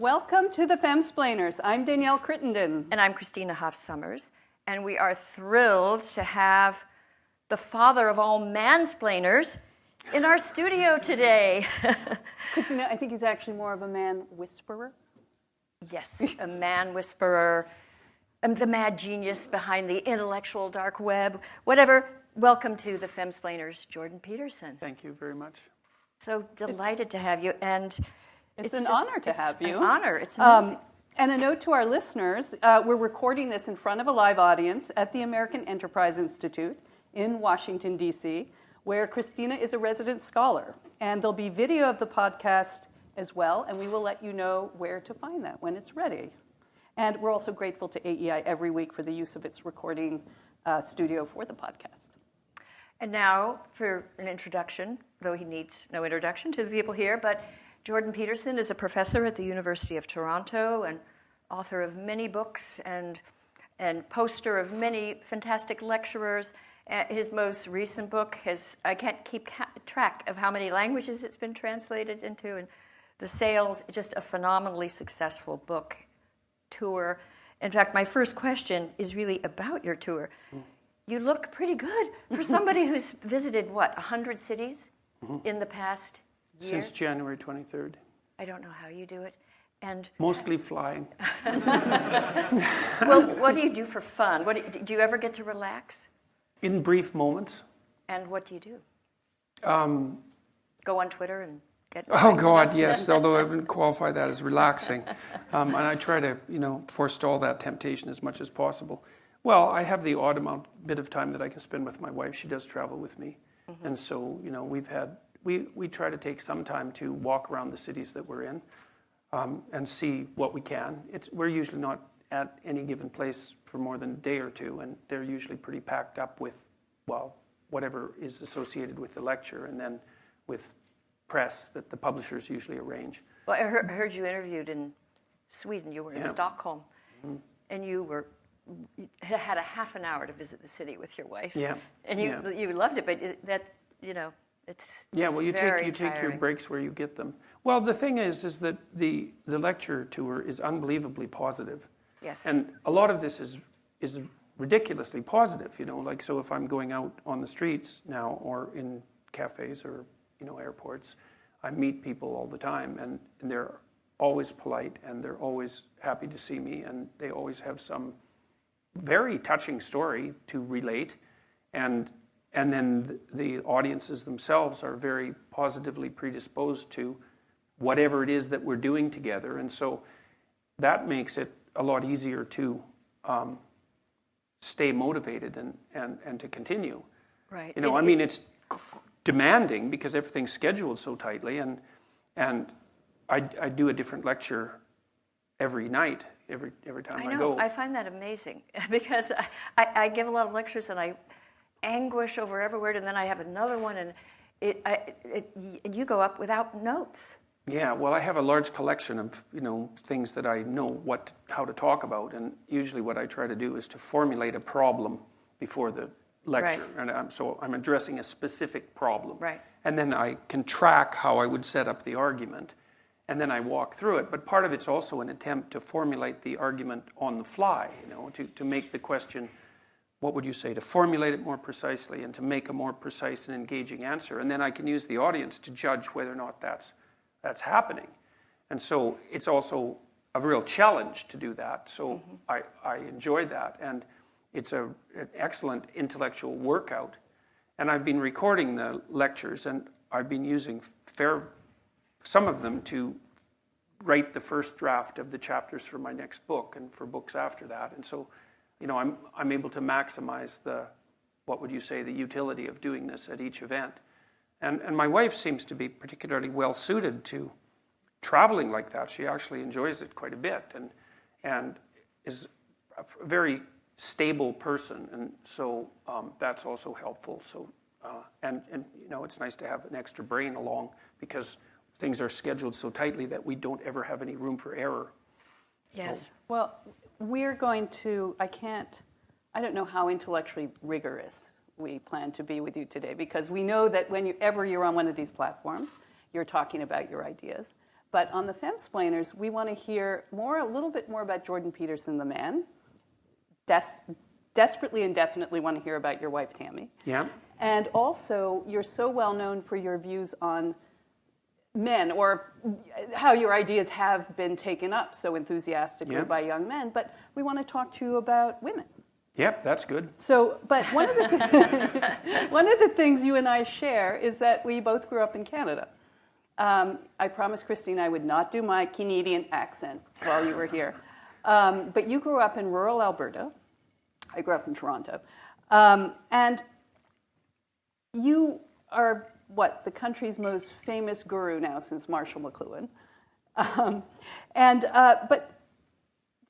Welcome to the Femsplainers. I'm Danielle Crittenden. And I'm Christina Hoff-Summers. And we are thrilled to have the father of all mansplainers in our studio today. Christina, I think he's actually more of a man whisperer. Yes, a man whisperer, the mad genius behind the intellectual dark web, whatever. Welcome to the Femsplainers, Jordan Peterson. Thank you very much. So delighted to have you. And it's an honor to have you. It's an honor. It's amazing. And a note to our listeners, we're recording this in front of a live audience at the American Enterprise Institute in Washington, D.C., where Christina is a resident scholar. And there'll be video of the podcast as well, and we will let you know where to find that when it's ready. And we're also grateful to AEI every week for the use of its recording studio for the podcast. And now for an introduction, though he needs no introduction to the people here, but Jordan Peterson is a professor at the University of Toronto and author of many books and poster of many fantastic lecturers. His most recent book I can't keep track of how many languages it's been translated into, and the sales, just a phenomenally successful book, tour. In fact, my first question is really about your tour. You look pretty good for somebody who's visited, 100 cities in the past year? Since January 23rd. I don't know how you do it. And mostly flying. Well, what do you do for fun? Do you ever get to relax? In brief moments. And what do you do? Go on Twitter and get... Oh, God, yes, although I wouldn't qualify that as relaxing. And I try to, forestall that temptation as much as possible. Well, I have the odd bit of time that I can spend with my wife. She does travel with me. Mm-hmm. And so, we try to take some time to walk around the cities that we're in and see what we can. We're usually not at any given place for more than a day or two, and they're usually pretty packed up with, whatever is associated with the lecture, and then with press that the publishers usually arrange. Well, I heard you interviewed in Sweden. You were in Stockholm, and you had a half an hour to visit the city with your wife. Yeah. And you loved it, but it's you very take your breaks where you get them. Well, the thing is that the lecture tour is unbelievably positive. Yes. And a lot of this is ridiculously positive, so if I'm going out on the streets now or in cafes or, airports, I meet people all the time, and they're always polite, and they're always happy to see me, and they always have some very touching story to relate, and then the audiences themselves are very positively predisposed to whatever it is that we're doing together, and so that makes it a lot easier to stay motivated and to continue. Right. It's demanding because everything's scheduled so tightly, and I do a different lecture every night, every time I go. I find that amazing because I give a lot of lectures and I anguish over every word, and then I have another one, and you go up without notes. Yeah, well, I have a large collection of things that I know how to talk about, and usually what I try to do is to formulate a problem before the lecture, right. And so I'm addressing a specific problem, right. And then I can track how I would set up the argument, and then I walk through it. But part of it's also an attempt to formulate the argument on the fly, to make the question, what would you say, to formulate it more precisely and to make a more precise and engaging answer, and then I can use the audience to judge whether or not that's happening. And so it's also a real challenge to do that. So I enjoy that. And it's an excellent intellectual workout. And I've been recording the lectures, and I've been using some of them to write the first draft of the chapters for my next book and for books after that. And so, I'm able to maximize the utility of doing this at each event. And my wife seems to be particularly well suited to traveling like that. She actually enjoys it quite a bit and is a very stable person, and so that's also helpful. So and it's nice to have an extra brain along because things are scheduled so tightly that we don't ever have any room for error. Yes. So, well, we're going to. I don't know how intellectually rigorous we plan to be with you today, because we know that whenever you're on one of these platforms, you're talking about your ideas. But on the Femsplainers, we want to hear a little bit more about Jordan Peterson, the man. Desperately and definitely want to hear about your wife, Tammy. Yeah. And also, you're so well known for your views on men, or how your ideas have been taken up so enthusiastically by young men. But we want to talk to you about women. Yep, that's good. So, but one of the things you and I share is that we both grew up in Canada. I promised Christine I would not do my Canadian accent while you were here. But you grew up in rural Alberta. I grew up in Toronto. And you are, the country's most famous guru now since Marshall McLuhan. But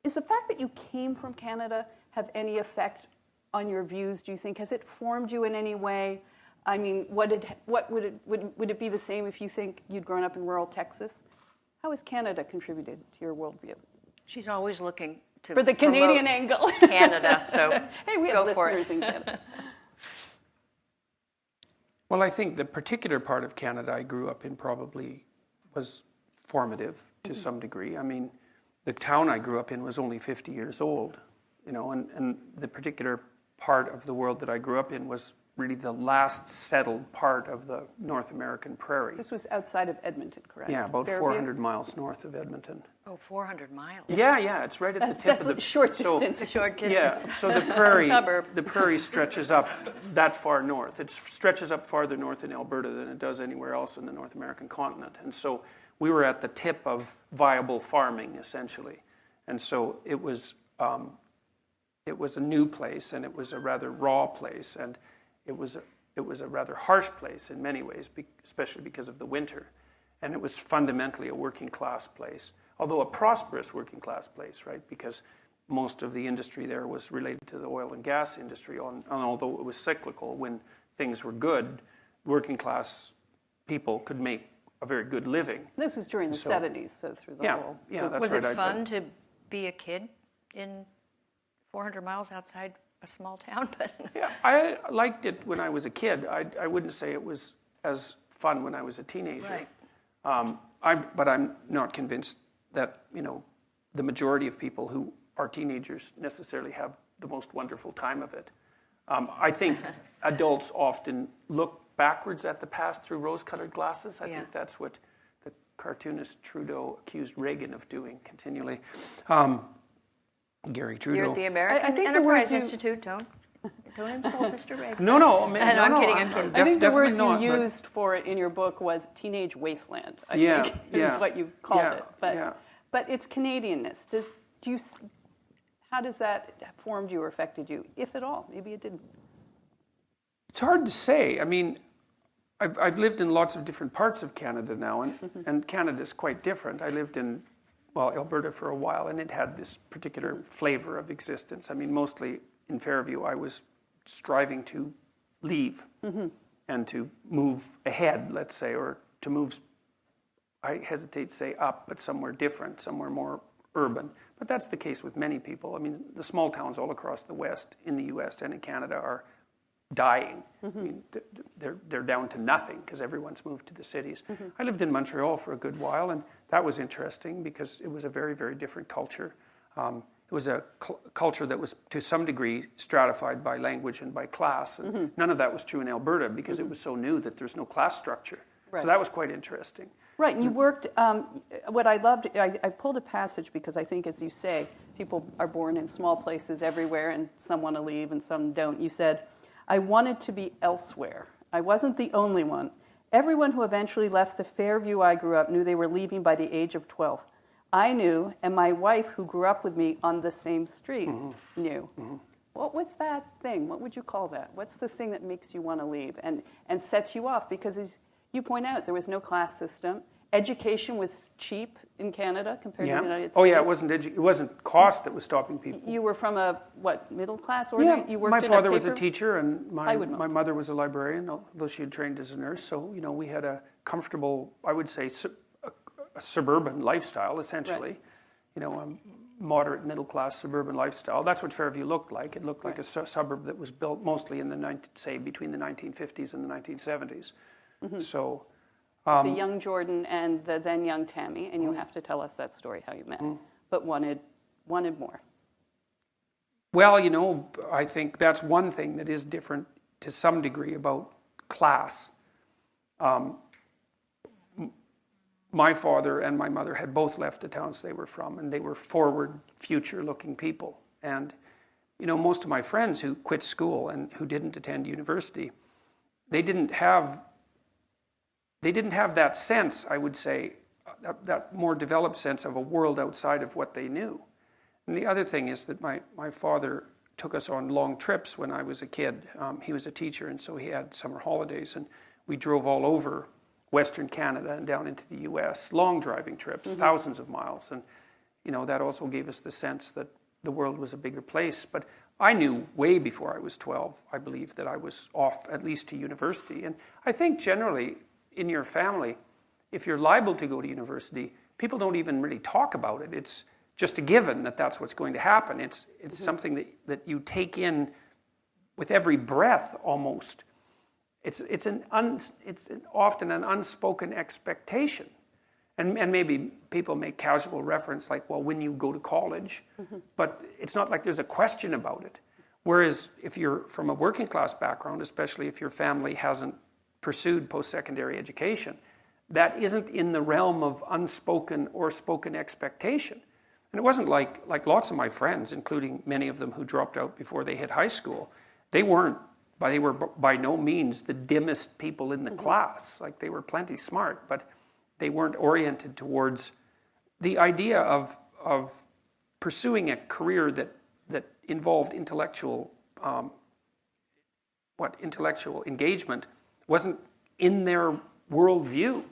is the fact that you came from Canada have any effect on your views, do you think? Has it formed you in any way? I mean, would it be the same if you think you'd grown up in rural Texas? How has Canada contributed to your worldview? She's always looking to for the Canadian angle. Canada, so hey, we have listeners in Canada. Well, I think the particular part of Canada I grew up in probably was formative to some degree. I mean, the town I grew up in was only 50 years old, and the particular part of the world that I grew up in was really the last settled part of the North American prairie. This was outside of Edmonton, correct? Yeah, about Fairview? 400 miles north of Edmonton. Oh, 400 miles. Yeah, it's right at the tip of the... That's a short distance. A short distance. Yeah, so the prairie, Suburb. the prairie stretches up that far north. It stretches up farther north in Alberta than it does anywhere else in the North American continent. And so we were at the tip of viable farming, essentially. And so it was a new place, and it was a rather raw place, and it was a rather harsh place in many ways, especially because of the winter. And it was fundamentally a working class place, although a prosperous working class place, right? Because most of the industry there was related to the oil and gas industry, and although it was cyclical, when things were good, working class people could make a very good living. This was during the 70s, so through the whole... Yeah, that's was right. Was it fun to be a kid in 400 miles outside a small town? But yeah, I liked it when I was a kid. I wouldn't say it was as fun when I was a teenager. Right. But I'm not convinced that the majority of people who are teenagers necessarily have the most wonderful time of it. I think adults often look backwards at the past through rose-colored glasses. I think that's what the cartoonist Trudeau accused Reagan of doing continually. Gary Trudeau. You're at the American Enterprise Institute, don't insult Mr. Reagan. No, I'm kidding. I think the words you used for it in your book was teenage wasteland, I think is what you called it. But it's Canadianness. How does that formed you or affected you, if at all? Maybe it didn't. It's hard to say. I mean, I've lived in lots of different parts of Canada now, and Canada's quite different. I lived in Alberta for a while, and it had this particular flavor of existence. I mean, mostly in Fairview, I was striving to leave and to move ahead, let's say, or to move, I hesitate to say up, but somewhere different, somewhere more urban. But that's the case with many people. I mean, the small towns all across the West, in the U.S. and in Canada, are dying. I mean, they're down to nothing because everyone's moved to the cities. I lived in Montreal for a good while, and that was interesting because it was a very, very different culture. It was a culture that was, to some degree, stratified by language and by class. And none of that was true in Alberta because it was so new that there's no class structure. Right. So that was quite interesting. Right, and you worked, what I loved, I pulled a passage because I think, as you say, people are born in small places everywhere and some want to leave and some don't. You said, I wanted to be elsewhere. I wasn't the only one. Everyone who eventually left the Fairview I grew up knew they were leaving by the age of 12. I knew, and my wife, who grew up with me on the same street, knew. What was that thing? What would you call that? What's the thing that makes you want to leave and sets you off? Because as you point out, there was no class system. Education was cheap in Canada compared to the United States. Oh yeah, it wasn't cost that was stopping people. You were from a, middle class order? Yeah, you worked my in father was a teacher and my mother was a librarian, although she had trained as a nurse. So, we had a comfortable, I would say, a suburban lifestyle, essentially. Right. A moderate middle-class suburban lifestyle. That's what Fairview looked like. It looked like a suburb that was built mostly in between the 1950s and the 1970s. So The young Jordan and the then young Tammy, and you have to tell us that story, how you met, but wanted more. Well, you know, I think that's one thing that is different to some degree about class. My father and my mother had both left the towns they were from, and they were forward, future-looking people. And, you know, most of my friends who quit school and who didn't attend university, they didn't have that sense, I would say, that more developed sense of a world outside of what they knew. And the other thing is that my father took us on long trips when I was a kid. He was a teacher, and so he had summer holidays, and we drove all over Western Canada and down into the U.S., long driving trips, thousands of miles. And, you know, that also gave us the sense that the world was a bigger place. But I knew way before I was 12, I believe, that I was off at least to university. And I think generally in your family, if you're liable to go to university, people don't even really talk about it. It's just a given that that's what's going to happen. It's something that you take in with every breath almost. It's often an unspoken expectation. And maybe people make casual reference like, well, when you go to college, but it's not like there's a question about it. Whereas if you're from a working class background, especially if your family hasn't pursued post-secondary education, that isn't in the realm of unspoken or spoken expectation. And it wasn't like lots of my friends, including many of them who dropped out before they hit high school, they were by no means the dimmest people in the class. Like, they were plenty smart, but they weren't oriented towards the idea of pursuing a career that involved intellectual engagement wasn't in their worldview.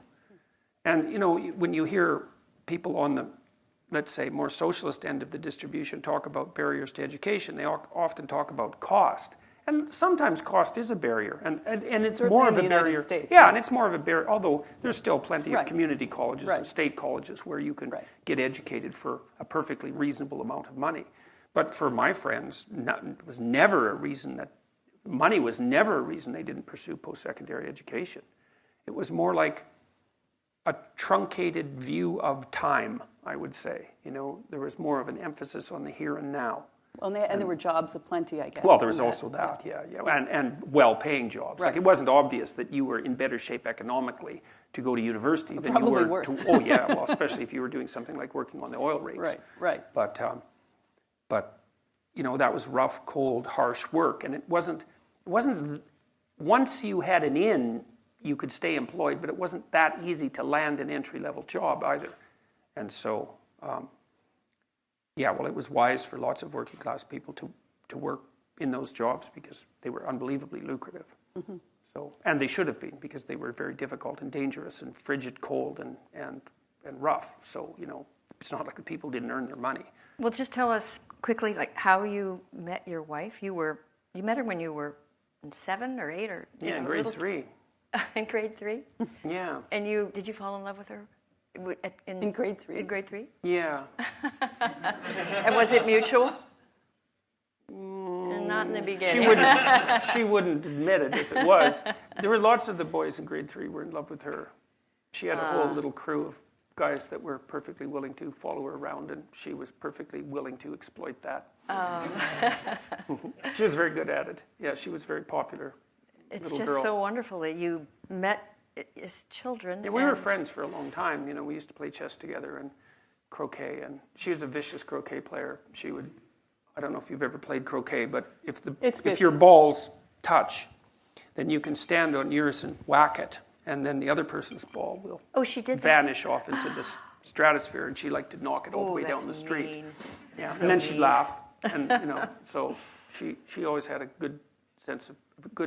And, you know, when you hear people on the, let's say, more socialist end of the distribution talk about barriers to education, they often talk about cost. And sometimes cost is a barrier, and it's certainly more of a in the barrier. United States, yeah, and it's more of a barrier, although there's still plenty of Right. community colleges Right. and state colleges where you can Right. get educated for a perfectly reasonable amount of money. But for my friends, it was never a reason that money was never a reason they didn't pursue post-secondary education. It was more like a truncated view of time, I would say. You know, there was more of an emphasis on the here and now. Well, and there were jobs aplenty, I guess. Well, there was in also that, yeah. And well-paying jobs. Right. Like, it wasn't obvious that you were in better shape economically to go to university than you Probably were worse. to. Oh, yeah. Well, especially if you were doing something like working on the oil rigs. Right. But you know, that was rough, cold, harsh work, and it wasn't. Once you had an in, you could stay employed, but it wasn't that easy to land an entry-level job either, and so. Yeah, well, it was wise for lots of working class people to work in those jobs because they were unbelievably lucrative. So, and they should have been, because they were very difficult and dangerous and frigid, cold and rough. So, you know, it's not like the people didn't earn their money. Well, just tell us quickly, like, how you met your wife. You met her when you were 7 or 8 or Yeah, in grade 3. In grade 3. Yeah. And did you fall in love with her? In grade 3? In grade 3? Yeah. And was it mutual? Not in the beginning. She wouldn't admit it if it was. There were lots of the boys in grade 3 were in love with her. She had a whole little crew of guys that were perfectly willing to follow her around, and she was perfectly willing to exploit that. She was very good at it. Yeah, she was very popular. It's little just girl. so wonderful that you met as children. Yeah, we were friends for a long time. You know, we used to play chess together and croquet, and she was a vicious croquet player. She would, I don't know if you've ever played croquet, but if your balls touch, then you can stand on yours and whack it, and then the other person's ball will vanish off into the stratosphere, and she liked to knock it all the way down the street. Mean. Yeah, So and then she'd mean. laugh, and you know, so she always had a good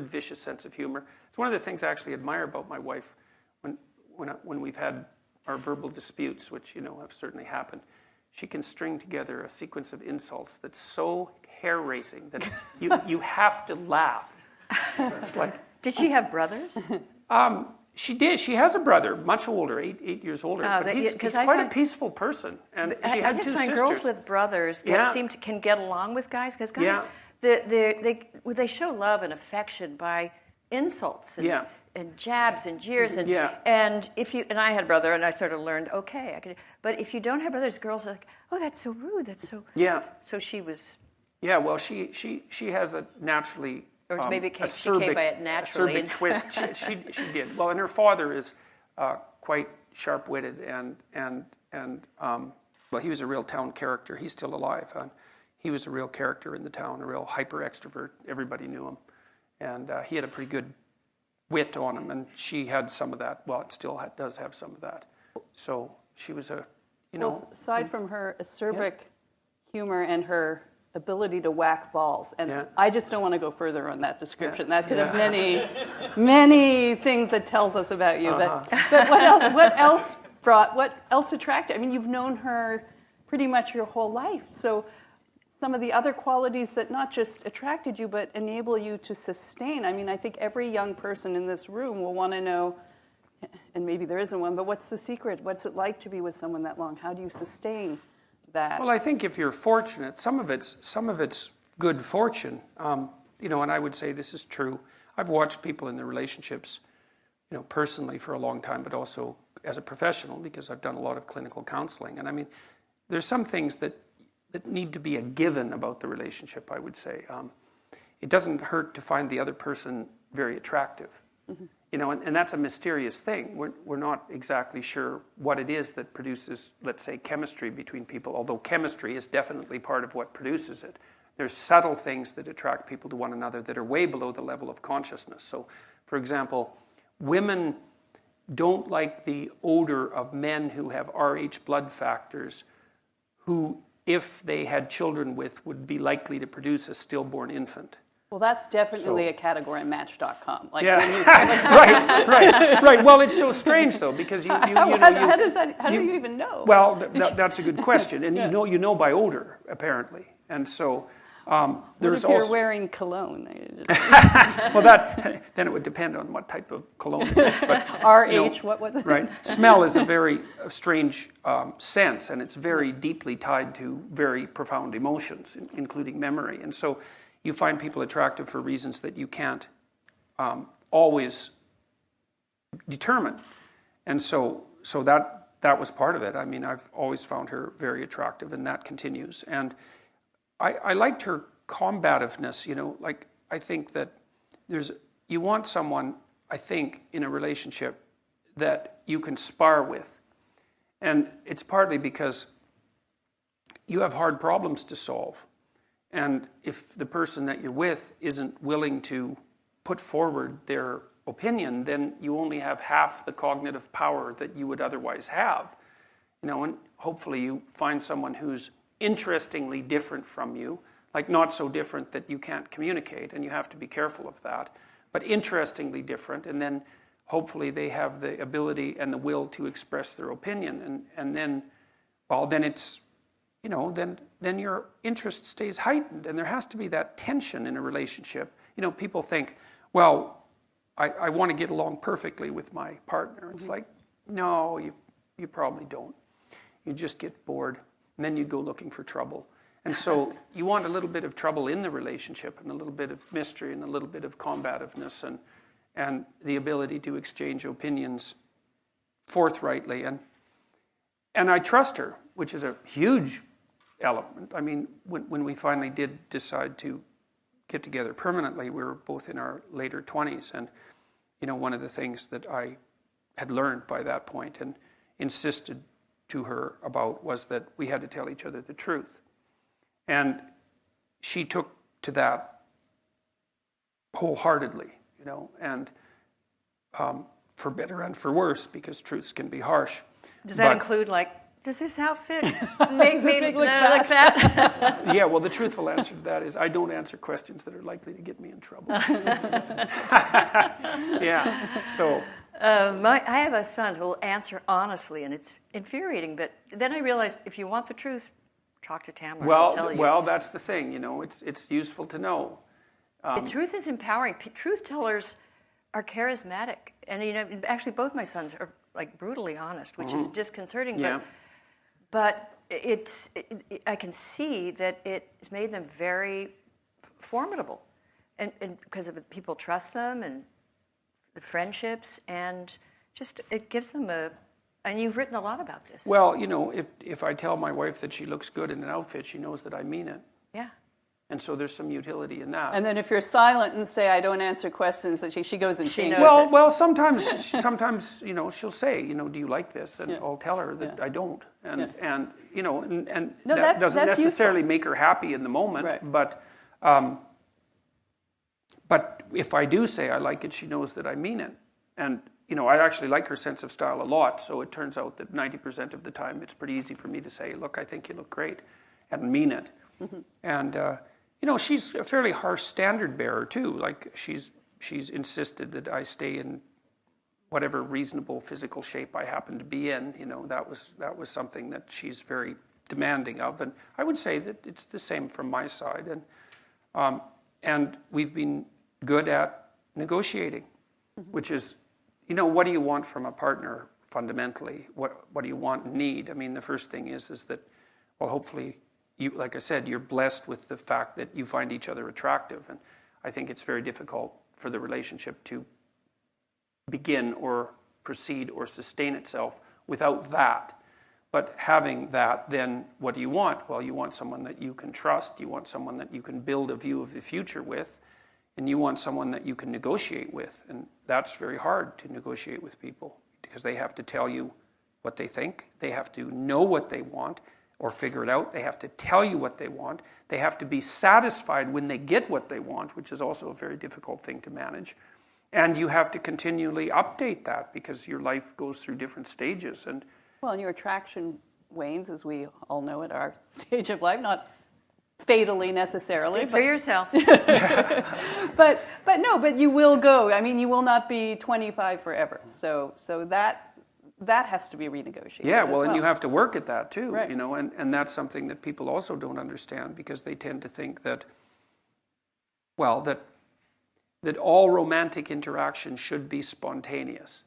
vicious sense of humor. It's one of the things I actually admire about my wife when we've had our verbal disputes, which, you know, have certainly happened. She can string together a sequence of insults that's so hair-raising that you have to laugh. It's like, Did she have brothers? she did. She has a brother, much older, 8 years older. But he's quite a peaceful person, and she had 2 sisters. I just find girls with brothers can get along with guys, because guys, they show love and affection by insults. And and jabs and jeers and Yeah. and I had a brother and I sort of learned okay I could, but if you don't have brothers, girls are like, oh, that's so rude, that's so Yeah. So she was. Yeah, well, she has a naturally Or maybe she acerbic, came by it naturally. acerbic twist. She did. Well, and her father is quite sharp-witted and well, he was a real town character. He's still alive. He was a real character in the town, a real hyper extrovert. Everybody knew him, and he had a pretty good wit on him. And she had some of that. Well, it still does have some of that. So she was Well, aside from her acerbic humor and her ability to whack balls, and I just don't want to go further on that description. That could have many things that tells us about you. But what else attracted? I mean, you've known her pretty much your whole life. So some of the other qualities that not just attracted you, but enable you to sustain. I mean, I think every young person in this room will want to know, and maybe there isn't one, but what's the secret? What's it like to be with someone that long? How do you sustain that? Well, I think if you're fortunate, some of it's good fortune. And I would say this is true. I've watched people in their relationships, personally for a long time, but also as a professional because I've done a lot of clinical counseling. And I mean, there's some things that need to be a given about the relationship, I would say. It doesn't hurt to find the other person very attractive. Mm-hmm. And that's a mysterious thing. We're not exactly sure what it is that produces, let's say, chemistry between people, although chemistry is definitely part of what produces it. There's subtle things that attract people to one another that are way below the level of consciousness. So, for example, women don't like the odor of men who have Rh blood factors, who, if they had children with, would be likely to produce a stillborn infant. Well, that's definitely a category on Match.com. Like yeah, when you, right. Well, it's so strange though because how do you even know? Well, that's a good question, and you know by odor apparently, and so there's what if also you're wearing cologne. well, then it would depend on what type of cologne it is. But RH, what was it? Right, smell is a very strange sense, and it's very deeply tied to very profound emotions, including memory, and so. You find people attractive for reasons that you can't always determine. And so that was part of it. I mean, I've always found her very attractive, and that continues. And I liked her combativeness, like I think that you want someone, I think, in a relationship that you can spar with. And it's partly because you have hard problems to solve. And if the person that you're with isn't willing to put forward their opinion, then you only have half the cognitive power that you would otherwise have. And hopefully you find someone who's interestingly different from you, like not so different that you can't communicate, and you have to be careful of that, but interestingly different, and then hopefully they have the ability and the will to express their opinion, and then it's, then your interest stays heightened, and there has to be that tension in a relationship. People think, well, I want to get along perfectly with my partner. It's like, no, you probably don't. You just get bored, and then you go looking for trouble. And so you want a little bit of trouble in the relationship, and a little bit of mystery, and a little bit of combativeness, and the ability to exchange opinions forthrightly. And I trust her, which is a huge element. I mean, when we finally did decide to get together permanently, we were both in our later 20s. And, one of the things that I had learned by that point and insisted to her about was that we had to tell each other the truth. And she took to that wholeheartedly, and for better and for worse, because truths can be harsh. Does that include, does this outfit make me look like that? Yeah, well, the truthful answer to that is I don't answer questions that are likely to get me in trouble. Yeah, so... I have a son who will answer honestly, and it's infuriating, but then I realized if you want the truth, talk to Tamara. I'll tell you. Well, that's the thing, it's useful to know. The truth is empowering. Truth tellers are charismatic, and actually both my sons are brutally honest, which is disconcerting. Yeah. But I can see that it's made them very formidable, and because of people trust them, and the friendships, and just it gives them a. And you've written a lot about this. Well, if I tell my wife that she looks good in an outfit, she knows that I mean it. Yeah. And so there's some utility in that. And then if you're silent and say, I don't answer questions, that she goes and changes knows it. Well, sometimes she'll say, do you like this? And I'll tell her that I don't. And No, that doesn't that's necessarily useful. make her happy in the moment. Right. But if I do say I like it, she knows that I mean it. And, I actually like her sense of style a lot. So it turns out that 90% of the time it's pretty easy for me to say, look, I think you look great, and mean it. Mm-hmm. And, she's a fairly harsh standard bearer too. Like she's insisted that I stay in whatever reasonable physical shape I happen to be in. That was something that she's very demanding of. And I would say that it's the same from my side. And we've been good at negotiating, mm-hmm. which is, what do you want from a partner fundamentally? What do you want and need? I mean, the first thing is that, well, hopefully, you, like I said, you're blessed with the fact that you find each other attractive. And I think it's very difficult for the relationship to begin or proceed or sustain itself without that. But having that, then what do you want? Well, you want someone that you can trust. You want someone that you can build a view of the future with. And you want someone that you can negotiate with. And that's very hard to negotiate with people because they have to tell you what they think. They have to know what they want or figure it out. They have to tell you what they want. They have to be satisfied when they get what they want, which is also a very difficult thing to manage. And you have to continually update that because your life goes through different stages. And your attraction wanes, as we all know at our stage of life, not fatally necessarily. Speak for yourself. but you will go. I mean, you will not be 25 forever. So that has to be renegotiated. Yeah, well, and you have to work at that too, right. And that's something that people also don't understand because they tend to think that, well, that all romantic interaction should be spontaneous.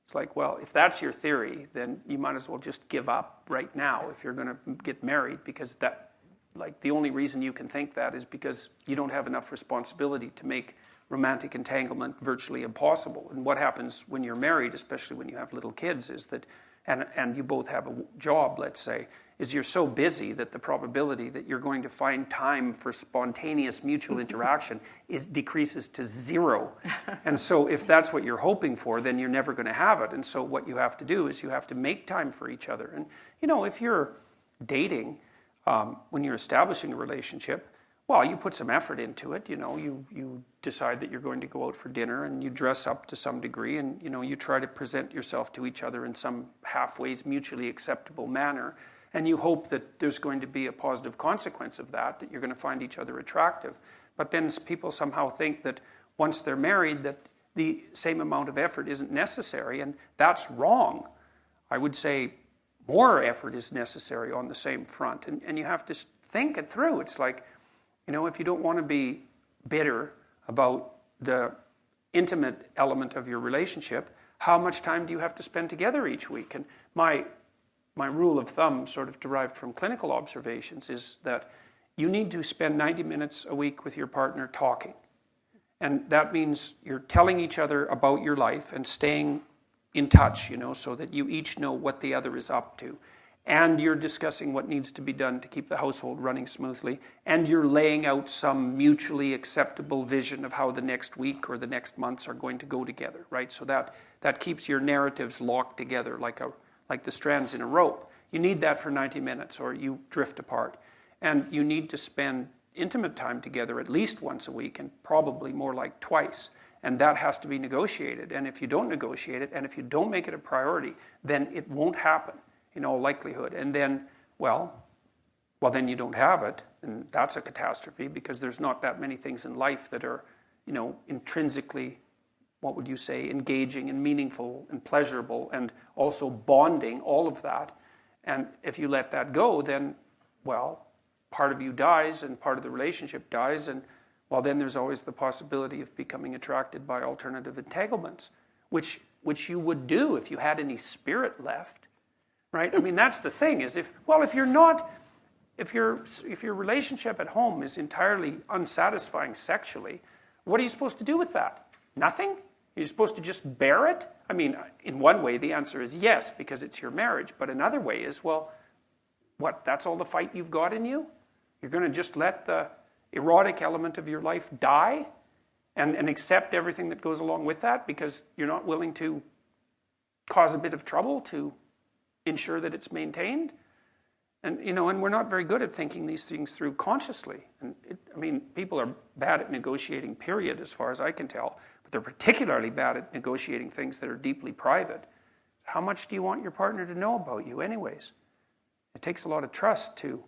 It's like, well, if that's your theory, then you might as well just give up right now if you're going to get married because the only reason you can think that is because you don't have enough responsibility to make romantic entanglement virtually impossible. And what happens when you're married, especially when you have little kids, is that, and you both have a job, let's say, is you're so busy that the probability that you're going to find time for spontaneous mutual interaction decreases to zero. And so if that's what you're hoping for, then you're never going to have it. And so what you have to do is you have to make time for each other. And, if you're dating, when you're establishing a relationship, well, you put some effort into it. You decide that you're going to go out for dinner and you dress up to some degree and, you try to present yourself to each other in some halfway mutually acceptable manner. And you hope that there's going to be a positive consequence of that you're going to find each other attractive. But then people somehow think that once they're married that the same amount of effort isn't necessary, and that's wrong. I would say more effort is necessary on the same front. And you have to think it through. It's like, if you don't want to be bitter about the intimate element of your relationship, how much time do you have to spend together each week? And my rule of thumb, sort of derived from clinical observations, is that you need to spend 90 minutes a week with your partner talking. And that means you're telling each other about your life and staying in touch, so that you each know what the other is up to. And you're discussing what needs to be done to keep the household running smoothly. And you're laying out some mutually acceptable vision of how the next week or the next months are going to go together, right? So that keeps your narratives locked together like the strands in a rope. You need that for 90 minutes or you drift apart. And you need to spend intimate time together at least once a week and probably more like twice. And that has to be negotiated. And if you don't negotiate it and if you don't make it a priority, then it won't happen in all likelihood. And then, well, then you don't have it. And that's a catastrophe because there's not that many things in life that are, intrinsically, what would you say, engaging and meaningful and pleasurable and also bonding, all of that. And if you let that go, then, well, part of you dies and part of the relationship dies. And, well, then there's always the possibility of becoming attracted by alternative entanglements, which you would do if you had any spirit left, right? I mean, that's the thing is if your relationship at home is entirely unsatisfying sexually, what are you supposed to do with that? Nothing? You're supposed to just bear it? I mean, in one way, the answer is yes, because it's your marriage. But another way is, well, what, that's all the fight you've got in you? You're going to just let the erotic element of your life die and accept everything that goes along with that because you're not willing to cause a bit of trouble to ensure that it's maintained? And, and we're not very good at thinking these things through consciously. And people are bad at negotiating, period, as far as I can tell. But they're particularly bad at negotiating things that are deeply private. How much do you want your partner to know about you anyways? It takes a lot of trust to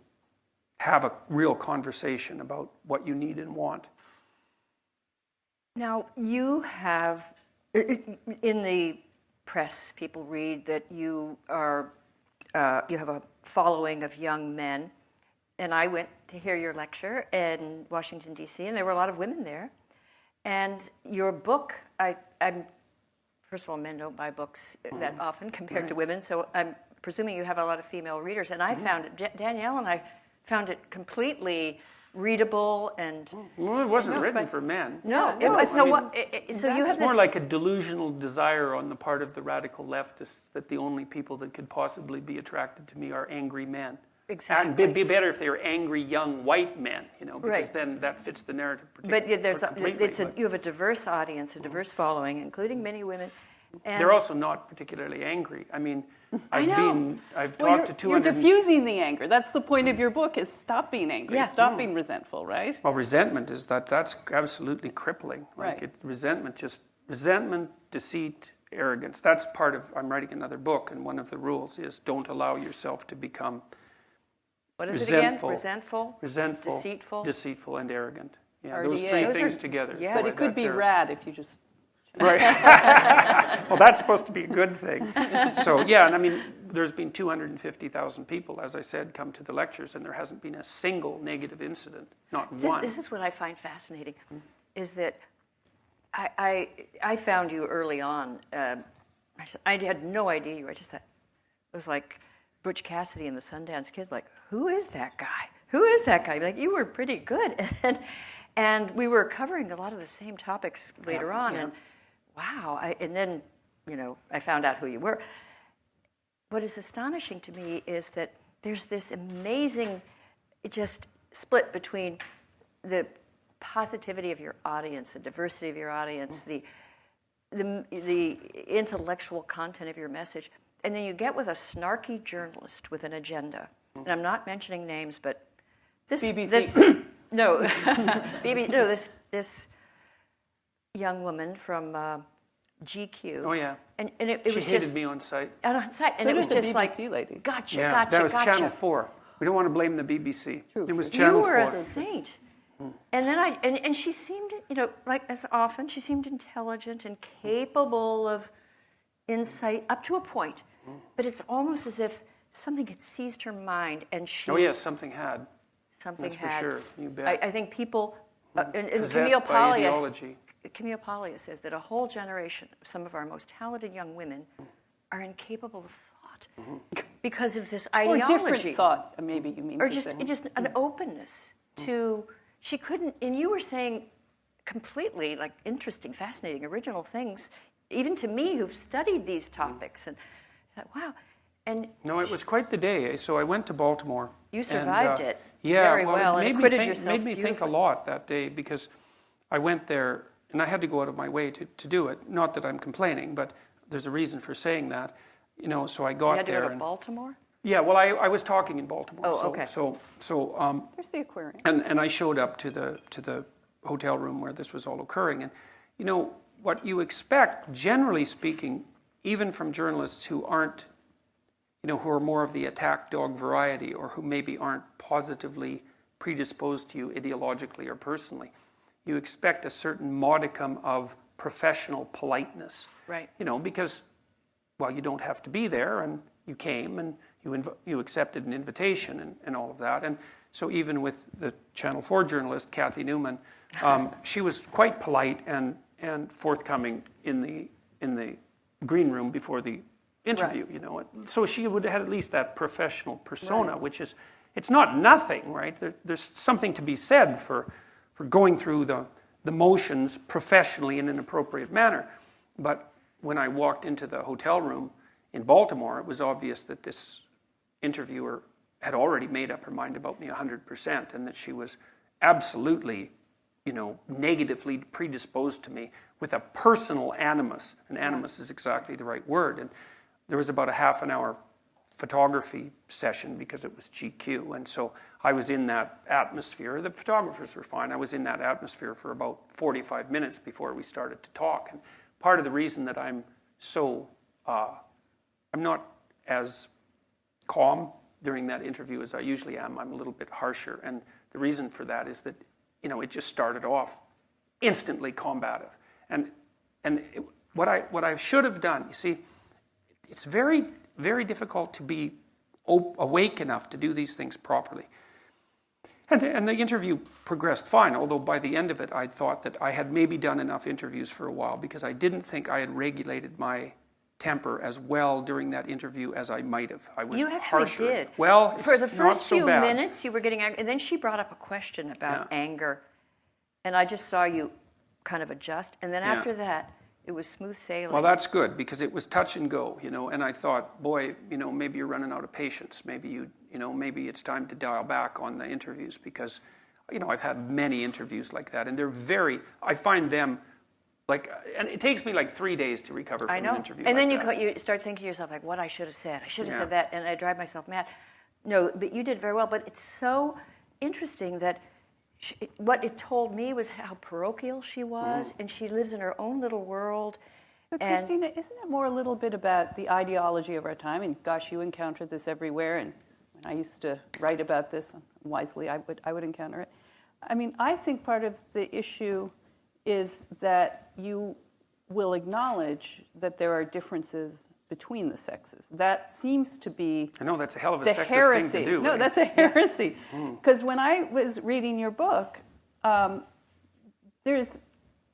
have a real conversation about what you need and want. Now, you have, in the press, people read that you have a following of young men. And I went to hear your lecture in Washington, D.C., and there were a lot of women there. And your book, first of all, men don't buy books that often compared to women, so I'm presuming you have a lot of female readers. And I found it, Danielle and I found it completely readable and... Well, it wasn't written for men. No, it was. So you have it's more like a delusional desire on the part of the radical leftists that the only people that could possibly be attracted to me are angry men. Exactly. And it'd be better if they were angry young white men, because then that fits the narrative completely. But you have a diverse audience, a diverse following, including many women. And they're also not particularly angry. I mean, I've talked to 200... You're diffusing the anger. That's the point of your book, is stop being angry, stop being resentful, right? Well, resentment is that's absolutely crippling. Right. Resentment, deceit, arrogance. That's part of, I'm writing another book, and one of the rules is don't allow yourself to become what is resentful, it again? Resentful, deceitful, and arrogant. Yeah, RDA. those three things together. Yeah. But it could be rad if you just... Right. Well, that's supposed to be a good thing. So, yeah, and there's been 250,000 people, as I said, come to the lectures, and there hasn't been a single negative incident, not one. This is what I find fascinating, is that I found you early on. I had no idea you were. I just thought, it was like Butch Cassidy and the Sundance Kid, like, who is that guy? Who is that guy? Like, you were pretty good. And we were covering a lot of the same topics later on, and wow, and then, I found out who you were. What is astonishing to me is that there's this amazing just split between the positivity of your audience, the diversity of your audience, the intellectual content of your message, and then you get with a snarky journalist with an agenda. And I'm not mentioning names, but this... BBC. This young woman from GQ. Oh, yeah. And it she was hated just... me on site. And So it was did the just BBC like, lady. gotcha. That was Channel 4. We don't want to blame the BBC. True. It was Channel 4. You were a saint. And then and she seemed, like as often, she seemed intelligent and capable of insight up to a point. But it's almost as if something had seized her mind and she... Oh, yes, something had. Something That's had. for sure. You bet. I think people... and Possessed by ideology. Camille Paglia says that a whole generation of some of our most talented young women are incapable of thought because of this ideology. Or different thought, maybe you mean or to just say. an openness to... She couldn't... And you were saying completely, like, interesting, fascinating, original things, even to me who've studied these topics. And I thought, wow. And no, it was quite the day. So I went to Baltimore. You survived it very well and acquitted yourself made me think a lot that day because I went there and I had to go out of my way to do it. Not that I'm complaining, but there's a reason for saying that. So I got there. You had to go to Baltimore? Yeah, well, I was talking in Baltimore. Oh, okay. So There's the aquarium. And I showed up to the hotel room where this was all occurring. And, what you expect, generally speaking, even from journalists who aren't, who are more of the attack dog variety or who maybe aren't positively predisposed to you ideologically or personally, you expect a certain modicum of professional politeness. Right. Because, well, you don't have to be there, and you came, and you accepted an invitation and all of that. And so even with the Channel 4 journalist, Kathy Newman, she was quite polite and forthcoming in the green room before the interview, So she would have had at least that professional persona, which is, it's not nothing, right? There's something to be said for going through the motions professionally in an appropriate manner. But when I walked into the hotel room in Baltimore, it was obvious that this interviewer had already made up her mind about me 100%, and that she was absolutely, negatively predisposed to me with a personal animus. And animus is exactly the right word. And there was about a half an hour photography session because it was GQ. And so I was in that atmosphere. The photographers were fine. I was in that atmosphere for about 45 minutes before we started to talk. And part of the reason that I'm not as calm during that interview as I usually am. I'm a little bit harsher. And the reason for that is that, it just started off instantly combative. And what I should have done, you see, it's very, very difficult to be awake enough to do these things properly. And the interview progressed fine, although by the end of it, I thought that I had maybe done enough interviews for a while because I didn't think I had regulated my temper as well during that interview as I might have. I was You actually harsher. did. Well, it's for the first not so few bad. minutes, you were getting angry, and then she brought up a question about anger, and I just saw you kind of adjust, and then after that, it was smooth sailing. Well, that's good because it was touch and go, and I thought, boy, maybe you're running out of patience. Maybe maybe it's time to dial back on the interviews because, I've had many interviews like that, and I find them and it takes me 3 days to recover from an interview. And then that. you start thinking to yourself, what I should have said. I should have said that, and I drive myself mad. No, but you did very well. But it's so interesting that what it told me was how parochial she was, and she lives in her own little world. But Christina, isn't it more a little bit about the ideology of our time? And gosh, you encounter this everywhere. And when I used to write about this, wisely, I would encounter it. I mean, I think part of the issue is that you will acknowledge that there are differences between the sexes. That seems to be I know, that's a hell of a the sexist heresy. thing to do. No, right? that's a heresy. Because when I was reading your book, there's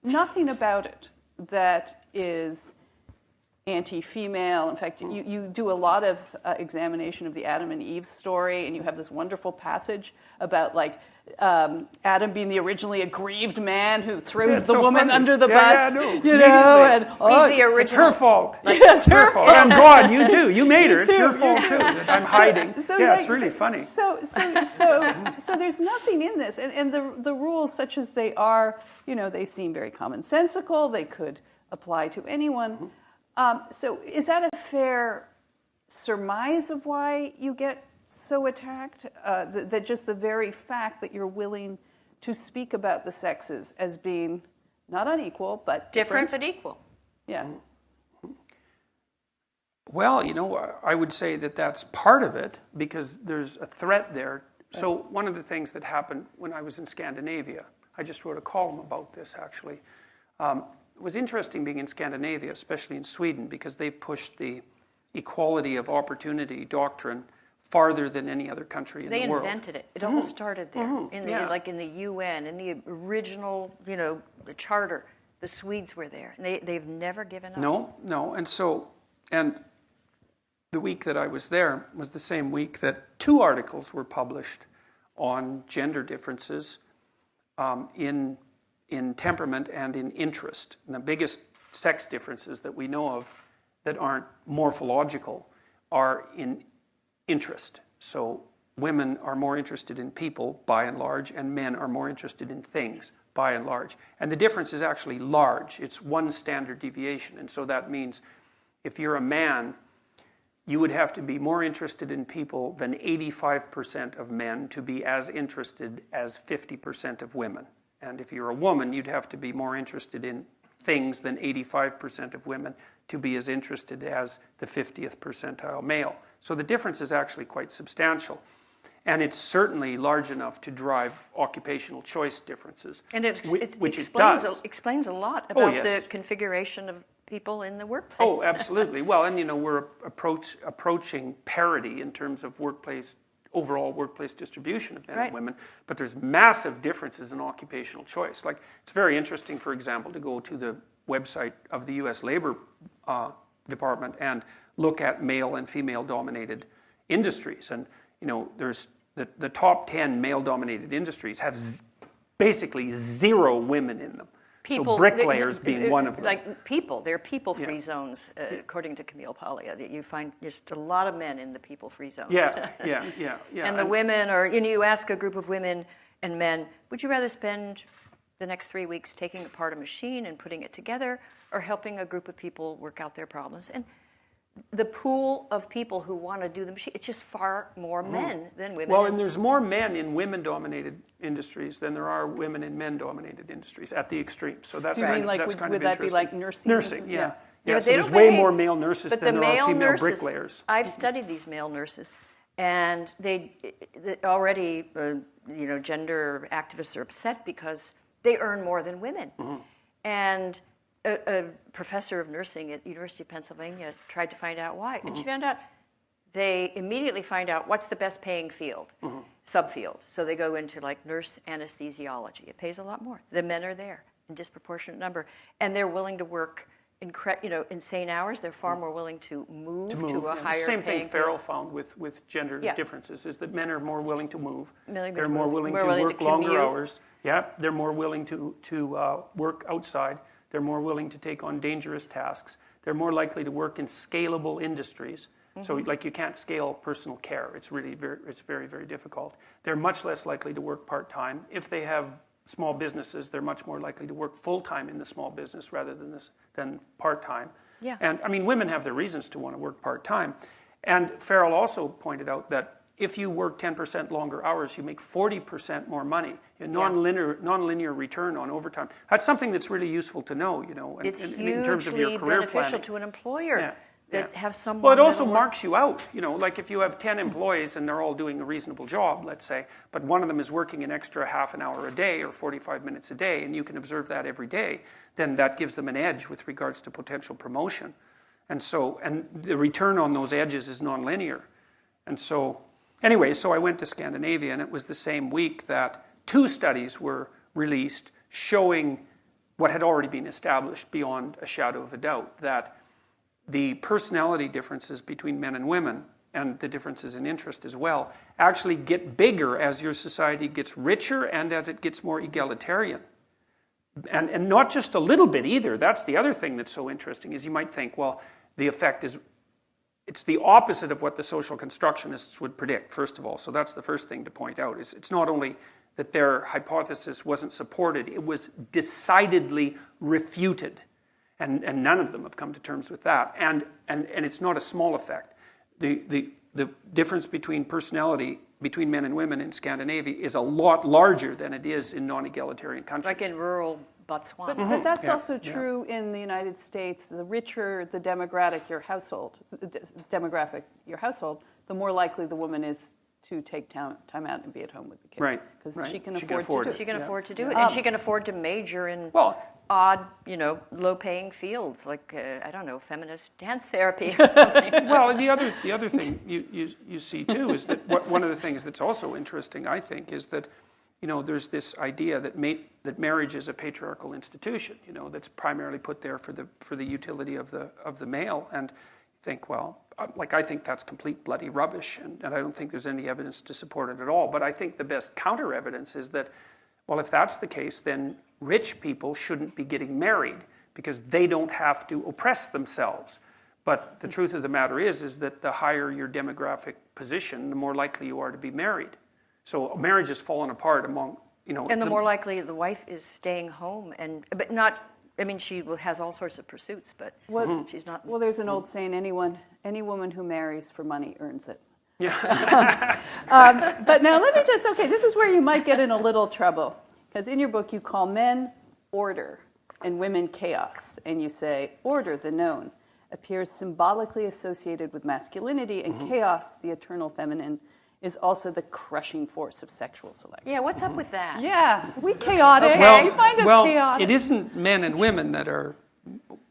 nothing about it that is anti-female. In fact, you do a lot of examination of the Adam and Eve story, and you have this wonderful passage about Adam being the originally aggrieved man who throws the woman under the bus. Yeah, no, and he's the original. It's her fault. It's her fault. And God, you too. You made her. It's your fault too. That I'm hiding. It's really funny. So there's nothing in this, and the rules, such as they are, they seem very commonsensical. They could apply to anyone. So is that a fair surmise of why you get so attacked? That just the very fact that you're willing to speak about the sexes as being not unequal, but different but equal. Yeah. Well, I would say that that's part of it because there's a threat there. So one of the things that happened when I was in Scandinavia, I just wrote a column about this actually. It was interesting being in Scandinavia, especially in Sweden, because they've pushed the equality of opportunity doctrine farther than any other country in the world. They invented it. It all started there, in the UN, in the original, the charter. The Swedes were there. And they've never given up. No. And the week that I was there was the same week that 2 articles were published on gender differences in temperament and in interest. And the biggest sex differences that we know of that aren't morphological are in interest. So women are more interested in people, by and large, and men are more interested in things, by and large. And the difference is actually large. It's 1 standard deviation. And so that means if you're a man, you would have to be more interested in people than 85% of men to be as interested as 50% of women. And if you're a woman, you'd have to be more interested in things than 85% of women to be as interested as the 50th percentile male. So the difference is actually quite substantial. And it's certainly large enough to drive occupational choice differences. And it does. explains a lot about the configuration of people in the workplace. Oh, absolutely. Well, and we're approaching parity in terms of overall workplace distribution of men and women, but there's massive differences in occupational choice. It's very interesting, for example, to go to the website of the U.S. Labor Department and look at male and female-dominated industries. And, there's the top 10 male-dominated industries have basically 0 women in them. So bricklayers being one of them. Like people, they're people-free zones, according to Camille Paglia. That you find just a lot of men in the people-free zones. Yeah. And the women are, you ask a group of women and men, would you rather spend the next 3 weeks taking apart a machine and putting it together, or helping a group of people work out their problems? And the pool of people who want to do the machine, it's just far more men than women. Well, and there's more men in women-dominated industries than there are women in men-dominated industries at the extreme. So that's So you mean, like, that's kind would of that be interesting. like nursing? Nursing, yeah. Yeah, So they there's don't way pay- more male nurses But than the there are male female nurses, bricklayers. I've studied these male nurses, and they already, gender activists are upset because they earn more than women. And a professor of nursing at University of Pennsylvania tried to find out why, and she found out they immediately find out what's the best paying field, subfield. So they go into like nurse anesthesiology. It pays a lot more. The men are there in disproportionate number, and they're willing to work insane hours. They're far more willing to move to a higher The same thing paying Farrell field. found with gender differences is that men are more willing to move. They're more willing to work longer hours. Yeah, they're more willing to work outside. They're more willing to take on dangerous tasks. They're more likely to work in scalable industries. So, like, you can't scale personal care. It's really very, very difficult. They're much less likely to work part-time. If they have small businesses, they're much more likely to work full-time in the small business rather than part-time. Yeah. And, I mean, women have their reasons to want to work part-time. And Farrell also pointed out that if you work 10% longer hours, you make 40% more money. A non-linear return on overtime. That's something that's really useful to know, It's in terms of your career beneficial planning. to an employer. That have someone. Well, it also that'll marks you out. Like if you have 10 employees and they're all doing a reasonable job, let's say, but one of them is working an extra half an hour a day or 45 minutes a day, and you can observe that every day, then that gives them an edge with regards to potential promotion. And the return on those edges is nonlinear. And so, anyway, so I went to Scandinavia, and it was the same week that 2 studies were released showing what had already been established beyond a shadow of a doubt, that the personality differences between men and women, and the differences in interest as well, actually get bigger as your society gets richer and as it gets more egalitarian. And not just a little bit either. That's the other thing that's so interesting, is you might think, well, the effect is, it's the opposite of what the social constructionists would predict, first of all. So that's the first thing to point out, is it's not only that their hypothesis wasn't supported, it was decidedly refuted. And none of them have come to terms with that. And it's not a small effect. The difference between personality between men and women in Scandinavia is a lot larger than it is in non-egalitarian countries. Like in rural Botswana. But that's also true in the United States. The richer the demographic your household, the more likely the woman is to take time out and be at home with the kids. Right. Because she can afford afford to do it. She can afford to do it, and she can afford to major in odd, low-paying fields like I don't know, feminist dance therapy or something. Well, the other thing you see too is that one of the things that's also interesting, I think, is that there's this idea that marriage is a patriarchal institution, that's primarily put there for the utility of the male, and you think, well, I think that's complete bloody rubbish, and I don't think there's any evidence to support it at all. But I think the best counter evidence is that, well, if that's the case, then rich people shouldn't be getting married because they don't have to oppress themselves. But the truth of the matter is that the higher your demographic position, the more likely you are to be married. So marriage has fallen apart among, And the more likely the wife is staying home, but not. I mean, she has all sorts of pursuits, but she's not. Well, there's an old saying: any woman who marries for money earns it. Yeah. But now let me this is where you might get in a little trouble. Because in your book you call men order and women chaos. And you say, order, the known, appears symbolically associated with masculinity, and chaos, the eternal feminine, is also the crushing force of sexual selection. Yeah, what's up with that? Yeah, we chaotic. Well, You find us chaotic. It isn't men and women that are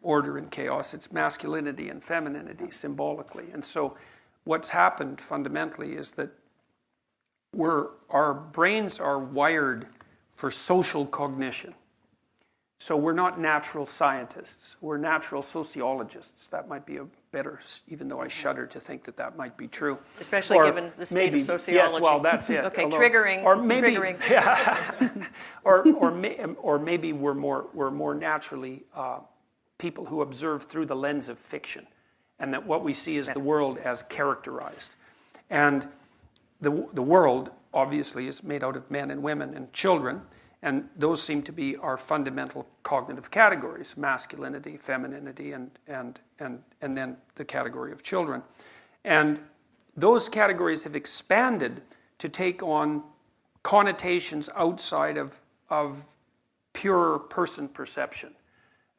order and chaos. It's masculinity and femininity symbolically. And so what's happened fundamentally is that our brains are wired for social cognition. So we're not natural scientists. We're natural sociologists. That might be better, even though I shudder to think that that might be true. Especially given the state of sociology. Yes, well, that's it. Okay, triggering. Or maybe, triggering. Yeah, or maybe we're more naturally people who observe through the lens of fiction, and that what we see is the world as characterized. And the world, obviously, is made out of men and women and children, and those seem to be our fundamental cognitive categories: masculinity, femininity, and then the category of children. And those categories have expanded to take on connotations outside of pure person perception.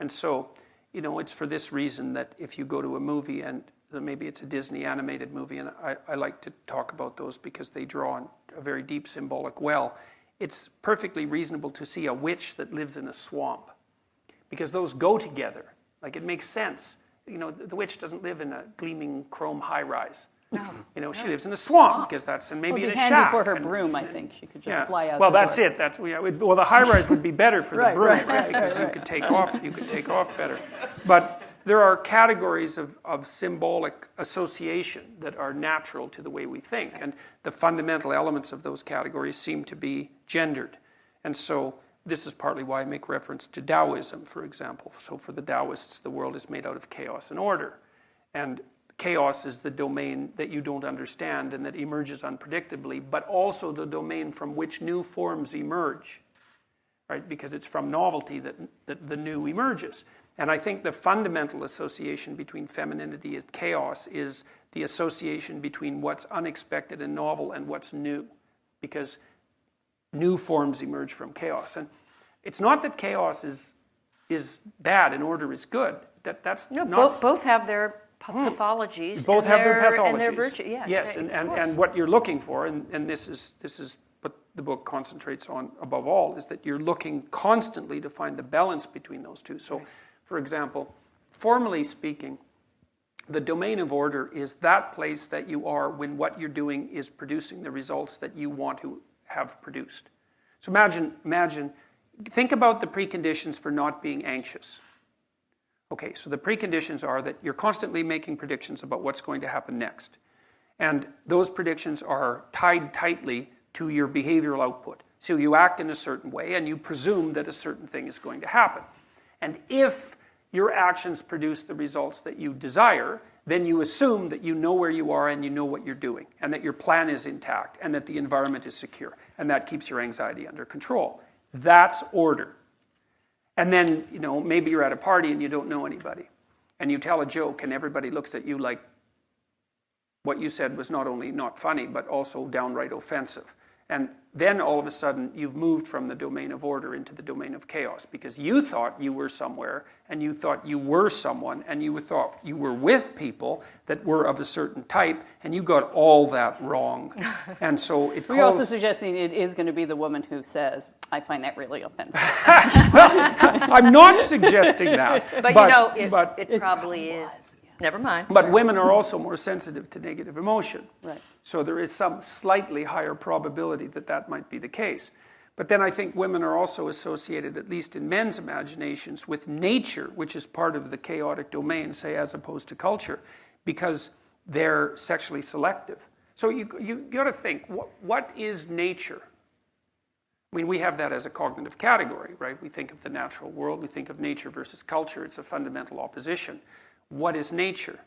And so, it's for this reason that if you go to a movie, and maybe it's a Disney animated movie, and I like to talk about those because they draw on a very deep symbolic well, it's perfectly reasonable to see a witch that lives in a swamp, because those go together. Like, it makes sense. The witch doesn't live in a gleaming chrome high-rise. No. She lives in a swamp, because that's, and maybe in a shack. It would be handy for her broom, I think. She could just fly out Well, the that's door. it. Well, the high-rise would be better for the broom, because right. you could take off better. But there are categories of symbolic association that are natural to the way we think, and the fundamental elements of those categories seem to be gendered. And so this is partly why I make reference to Taoism, for example. So for the Taoists, the world is made out of chaos and order. And chaos is the domain that you don't understand and that emerges unpredictably, but also the domain from which new forms emerge, right? Because it's from novelty that the new emerges. And I think the fundamental association between femininity and chaos is the association between what's unexpected and novel and what's new, because new forms emerge from chaos. And it's not that chaos is bad and order is good. That's not. Both have their pathologies. Both have their pathologies. And their virtue. Yeah, yes, and what you're looking for, and this is what the book concentrates on above all, is that you're looking constantly to find the balance between those two. So, for example, formally speaking, the domain of order is that place that you are when what you're doing is producing the results that you want to have produced. So imagine, think about the preconditions for not being anxious. Okay, so the preconditions are that you're constantly making predictions about what's going to happen next. And those predictions are tied tightly to your behavioral output. So you act in a certain way and you presume that a certain thing is going to happen. And if your actions produce the results that you desire, then you assume that you know where you are and you know what you're doing, and that your plan is intact, and that the environment is secure, and that keeps your anxiety under control. That's order. And then, maybe you're at a party and you don't know anybody, and you tell a joke and everybody looks at you like what you said was not only not funny, but also downright offensive. And then all of a sudden you've moved from the domain of order into the domain of chaos, because you thought you were somewhere, and you thought you were someone, and you thought you were with people that were of a certain type, and you got all that wrong. And so it You're also suggesting it is going to be the woman who says, I find that really offensive. Well, I'm not suggesting that. But it probably is. Never mind. But women are also more sensitive to negative emotion. Right. So there is some slightly higher probability that might be the case. But then I think women are also associated, at least in men's imaginations, with nature, which is part of the chaotic domain, say, as opposed to culture, because they're sexually selective. So you got to think, what is nature? I mean, we have that as a cognitive category, right? We think of the natural world, we think of nature versus culture. It's a fundamental opposition. What is nature?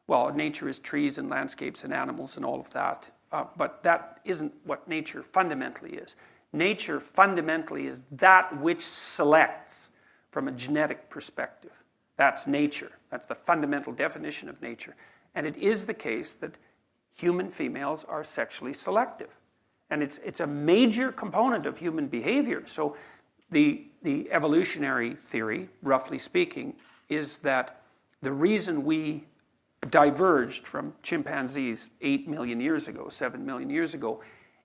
Well, nature is trees and landscapes and animals and all of that. But that isn't what nature fundamentally is. Nature fundamentally is that which selects from a genetic perspective. That's nature. That's the fundamental definition of nature. And it is the case that human females are sexually selective. And it's a major component of human behavior. So the evolutionary theory, roughly speaking, is that the reason we diverged from chimpanzees 8 million years ago, 7 million years ago,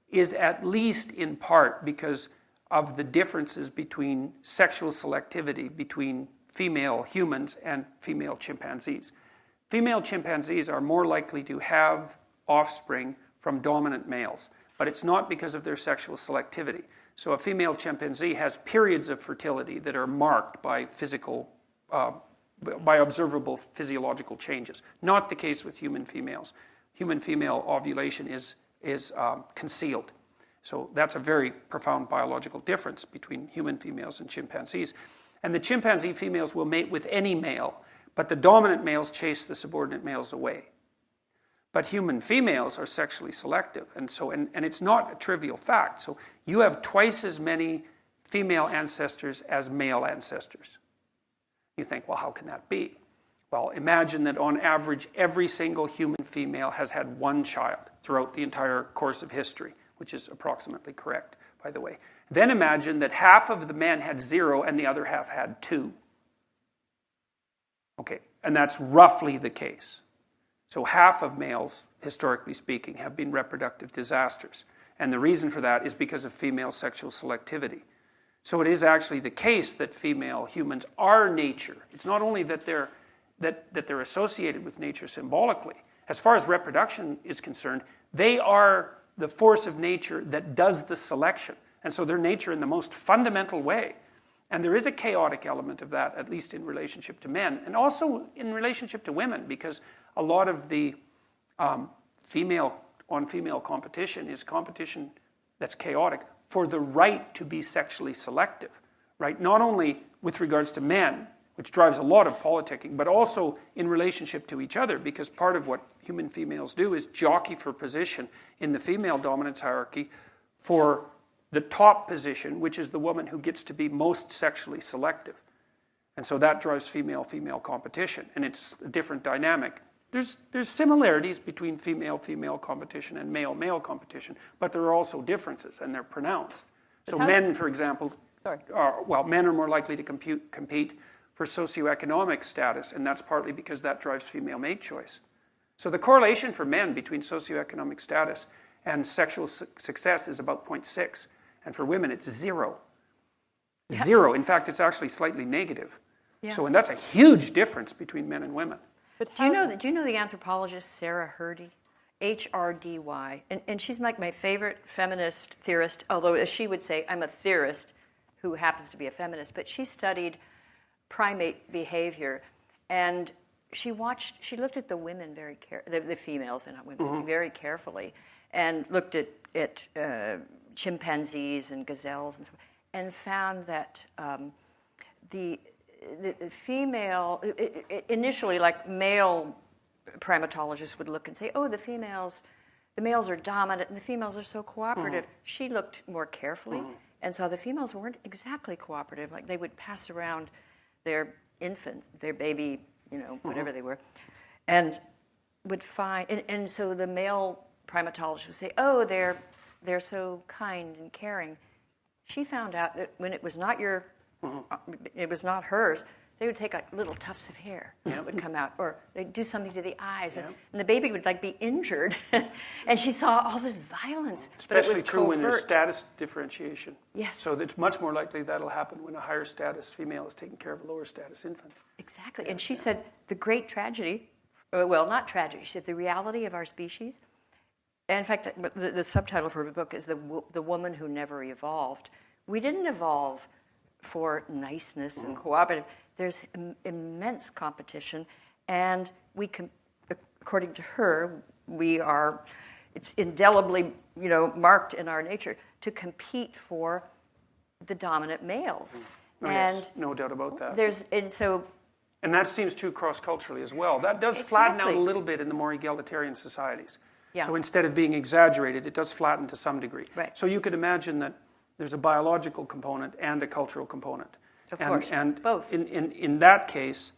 is at least in part because of the differences between sexual selectivity between female humans and female chimpanzees. Female chimpanzees are more likely to have offspring from dominant males, but it's not because of their sexual selectivity. So a female chimpanzee has periods of fertility that are marked by physical by observable physiological changes. Not the case with human females. Human female ovulation is concealed. So that's a very profound biological difference between human females and chimpanzees. And the chimpanzee females will mate with any male, but the dominant males chase the subordinate males away. But human females are sexually selective, and it's not a trivial fact. So you have twice as many female ancestors as male ancestors. You think, well, how can that be? Well, imagine that on average, every single human female has had one child throughout the entire course of history, which is approximately correct, by the way. Then imagine that half of the men had 0 and the other half had 2. Okay, and that's roughly the case. So half of males, historically speaking, have been reproductive disasters. And the reason for that is because of female sexual selectivity. So it is actually the case that female humans are nature. It's not only that they're associated with nature symbolically. As far as reproduction is concerned, they are the force of nature that does the selection. And so they're nature in the most fundamental way. And there is a chaotic element of that, at least in relationship to men, and also in relationship to women, because a lot of the female-on-female competition is competition that's chaotic for the right to be sexually selective, right? Not only with regards to men, which drives a lot of politicking, but also in relationship to each other, because part of what human females do is jockey for position in the female dominance hierarchy for the top position, which is the woman who gets to be most sexually selective. And so that drives female-female competition, and it's a different dynamic. There's similarities between female-female competition and male-male competition, but there are also differences, and they're pronounced. So men, for example, men are more likely to compete for socioeconomic status, and that's partly because that drives female mate choice. So the correlation for men between socioeconomic status and sexual success is about 0.6, and for women it's 0. Yeah. 0. In fact, it's actually slightly negative. Yeah. So, and that's a huge difference between men and women. But do you know the anthropologist Sarah Hrdy? Hrdy. And she's like my favorite feminist theorist, although as she would say, I'm a theorist who happens to be a feminist, but she studied primate behavior, and she looked at the women the females and not women, very carefully, and looked at chimpanzees and gazelles and so on, and found that the female, initially, like male primatologists would look and say, oh, the males are dominant and the females are so cooperative. She looked more carefully and saw the females weren't exactly cooperative. Like they would pass around their infant, their baby, whatever they were, and would find, and so the male primatologist would say, oh, they're so kind and caring. She found out that when it was not it was not hers, they would take like little tufts of hair that would come out, or they'd do something to the eyes, and the baby would like be injured, and she saw all this violence. Especially but it was true covert. When there's status differentiation. Yes. So it's much more likely that'll happen when a higher status female is taking care of a lower status infant. Exactly, and she said the great tragedy, well, not tragedy, she said the reality of our species. And in fact, the subtitle of her book is The Woman Who Never Evolved. We didn't evolve for niceness and cooperative. There's immense competition, and we can, according to her, it's indelibly, marked in our nature to compete for the dominant males. Oh, and yes, no doubt about that. And that seems true cross-culturally as well. That does flatten out a little bit in the more egalitarian societies. Yeah. So instead of being exaggerated, it does flatten to some degree. Right. So you could imagine that there's a biological component and a cultural component. Of course, and both. In that case,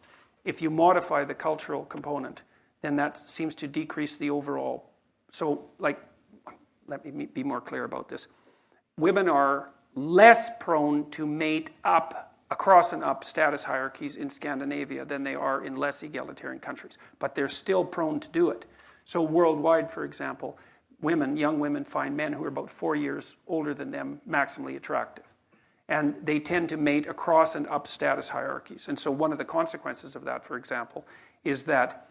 if you modify the cultural component, then that seems to decrease the overall. So, let me be more clear about this. Women are less prone to mate across and up status hierarchies in Scandinavia than they are in less egalitarian countries. But they're still prone to do it. So worldwide, for example, young women find men who are about 4 years older than them maximally attractive. And they tend to mate across and up status hierarchies. And so one of the consequences of that, for example, is that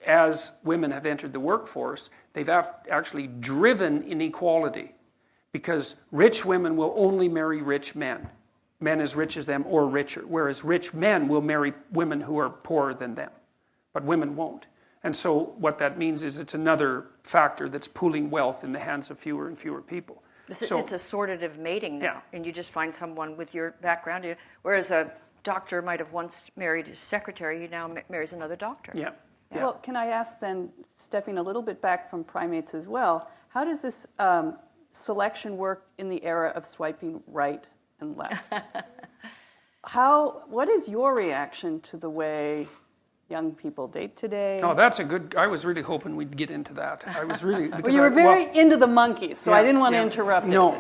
as women have entered the workforce, they've actually driven inequality, because rich women will only marry rich men. men as rich as them or richer, whereas rich men will marry women who are poorer than them, but women won't. And so what that means is it's another factor that's pooling wealth in the hands of fewer and fewer people. It's a sortative mating now, Yeah. and you just find someone with your background. Whereas a doctor might have once married his secretary, he now marries another doctor. Yeah. Yeah. Well, can I ask then, stepping a little bit back from primates as well, how does this selection work in the era of swiping right and left? What is your reaction to the way young people date today? No, that's a good. I was really hoping we'd get into that. I was really. Well, you were very into the monkeys, so I didn't want to interrupt it. No.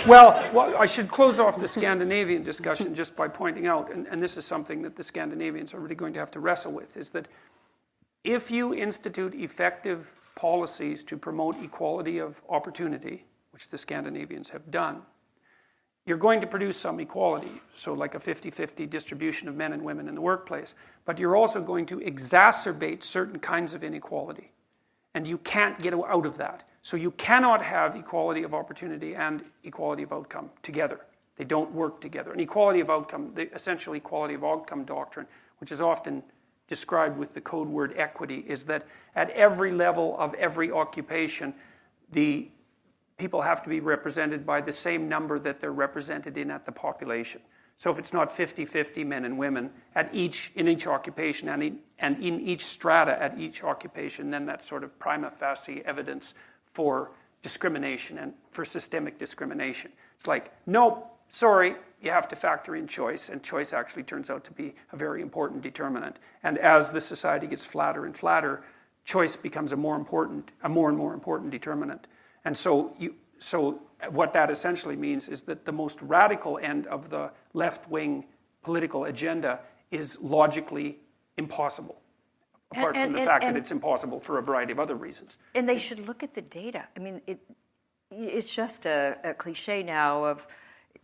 Well, I should close off the Scandinavian discussion just by pointing out, and this is something that the Scandinavians are really going to have to wrestle with, is that if you institute effective policies to promote equality of opportunity, which the Scandinavians have done, you're going to produce some equality, so like a 50-50 distribution of men and women in the workplace, but you're also going to exacerbate certain kinds of inequality, and you can't get out of that. So you cannot have equality of opportunity and equality of outcome together. They don't work together. And equality of outcome, the essential equality of outcome doctrine, which is often described with the code word equity, is that at every level of every occupation, the people have to be represented by the same number that they're represented in at the population. So if it's not 50-50 men and women in each occupation and in each strata at each occupation, then that's sort of prima facie evidence for discrimination and for systemic discrimination. It's like, nope, sorry, you have to factor in choice, and choice actually turns out to be a very important determinant. And as the society gets flatter and flatter, choice becomes a more and more important determinant. And so what that essentially means is that the most radical end of the left-wing political agenda is logically impossible, apart from the fact that it's impossible for a variety of other reasons. And they should look at the data. I mean, it's just a cliche now of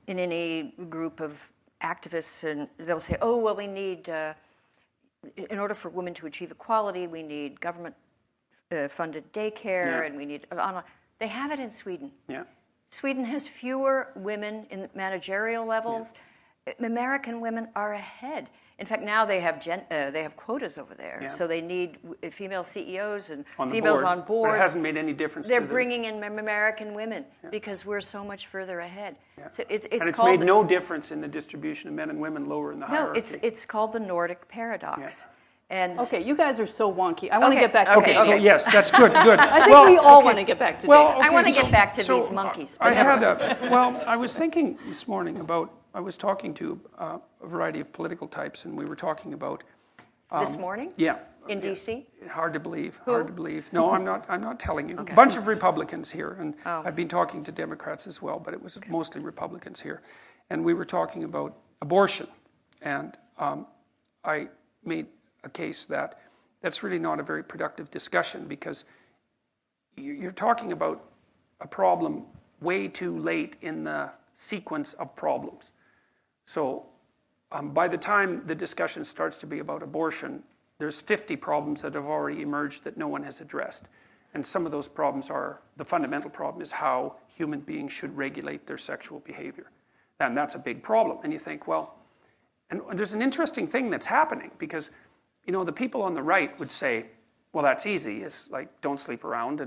in any group of activists, and they'll say, oh, well, we need, in order for women to achieve equality, we need government-funded daycare, and we need online. They have it in Sweden. Yeah. Sweden has fewer women in managerial levels. Yeah. American women are ahead. In fact, now they have quotas over there, so they need female CEOs and females on board. But it hasn't made any difference. They're bringing in American women because we're so much further ahead. Yeah. So it's made no difference in the distribution of men and women lower in the hierarchy. No, it's called the Nordic paradox. Yeah. And okay, you guys are so wonky. I want to get back to so yes, that's good. I think we all want to get back to data. I want to get back to these monkeys. I was thinking this morning about, I was talking to a variety of political types, and we were talking about... this morning? Yeah. In D.C.? Hard to believe. Who? Hard to believe. No, I'm not telling you. Okay. A bunch of Republicans here, and I've been talking to Democrats as well, but it was mostly Republicans here. And we were talking about abortion, and I made a case that that's really not a very productive discussion, because you're talking about a problem way too late in the sequence of problems. So by the time the discussion starts to be about abortion, there's 50 problems that have already emerged that no one has addressed. And some of those problems are, the fundamental problem is how human beings should regulate their sexual behavior. And that's a big problem. And you think, well, and there's an interesting thing that's happening, because the people on the right would say, well, that's easy. It's like, don't sleep around